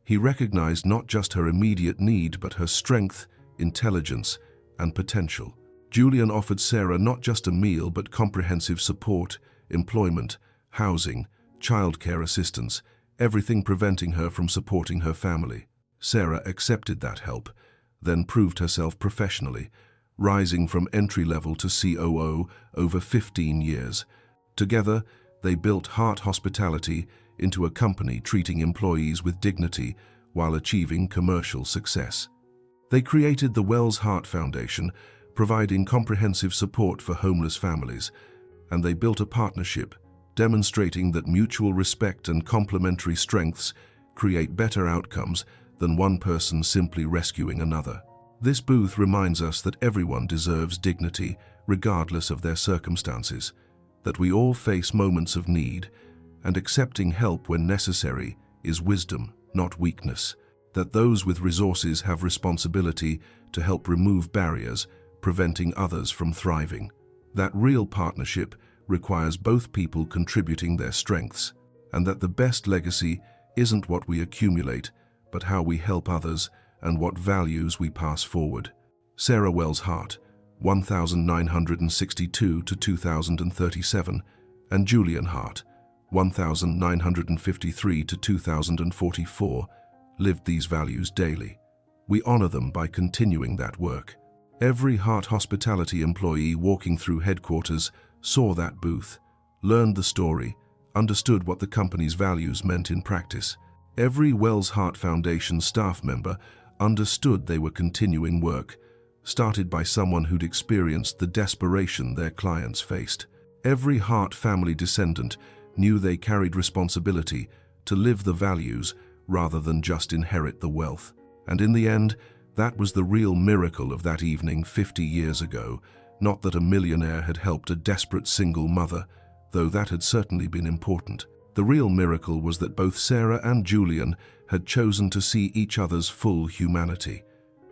he recognized not just her immediate need but her strength, intelligence, and potential. Julian offered Sarah not just a meal but comprehensive support, employment, housing, childcare assistance, everything preventing her from supporting her family. Sarah accepted that help, then proved herself professionally, rising from entry-level to COO over 15 years. Together, they built Hart Hospitality into a company treating employees with dignity while achieving commercial success. They created the Wells Hart Foundation, providing comprehensive support for homeless families, and they built a partnership, demonstrating that mutual respect and complementary strengths create better outcomes than one person simply rescuing another. This booth reminds us that everyone deserves dignity, regardless of their circumstances, that we all face moments of need, and accepting help when necessary is wisdom, not weakness, that those with resources have responsibility to help remove barriers, preventing others from thriving. That real partnership requires both people contributing their strengths, and that the best legacy isn't what we accumulate, but how we help others and what values we pass forward. Sarah Wells Hart, 1962 to 2037, and Julian Hart, 1953 to 2044, lived these values daily. We honor them by continuing that work. Every Hart Hospitality employee walking through headquarters saw that booth, learned the story, understood what the company's values meant in practice. Every Wells Hart Foundation staff member understood they were continuing work, started by someone who'd experienced the desperation their clients faced. Every Hart family descendant knew they carried responsibility to live the values rather than just inherit the wealth. And in the end, that was the real miracle of that evening 50 years ago, not that a millionaire had helped a desperate single mother, though that had certainly been important. The real miracle was that both Sarah and Julian had chosen to see each other's full humanity.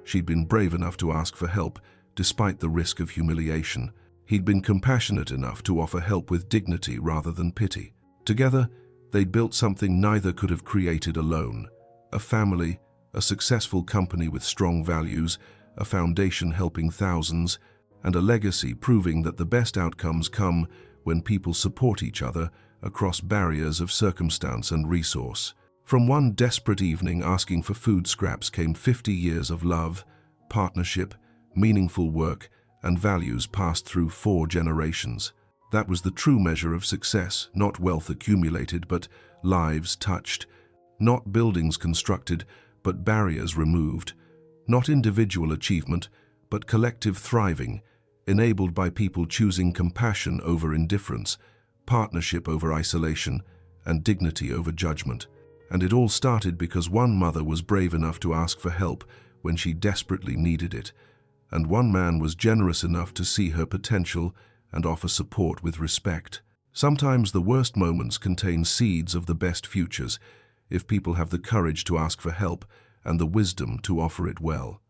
She'd been brave enough to ask for help, despite the risk of humiliation. He'd been compassionate enough to offer help with dignity rather than pity. Together, they'd built something neither could have created alone. A family, a successful company with strong values, a foundation helping thousands, and a legacy proving that the best outcomes come when people support each other across barriers of circumstance and resource. From one desperate evening asking for food scraps came 50 years of love, partnership, meaningful work, and values passed through 4 generations. That was the true measure of success, not wealth accumulated, but lives touched, not buildings constructed, but barriers removed, not individual achievement, but collective thriving, enabled by people choosing compassion over indifference, partnership over isolation, and dignity over judgment. And it all started because one mother was brave enough to ask for help when she desperately needed it, and one man was generous enough to see her potential and offer support with respect. Sometimes the worst moments contain seeds of the best futures, if people have the courage to ask for help and the wisdom to offer it well.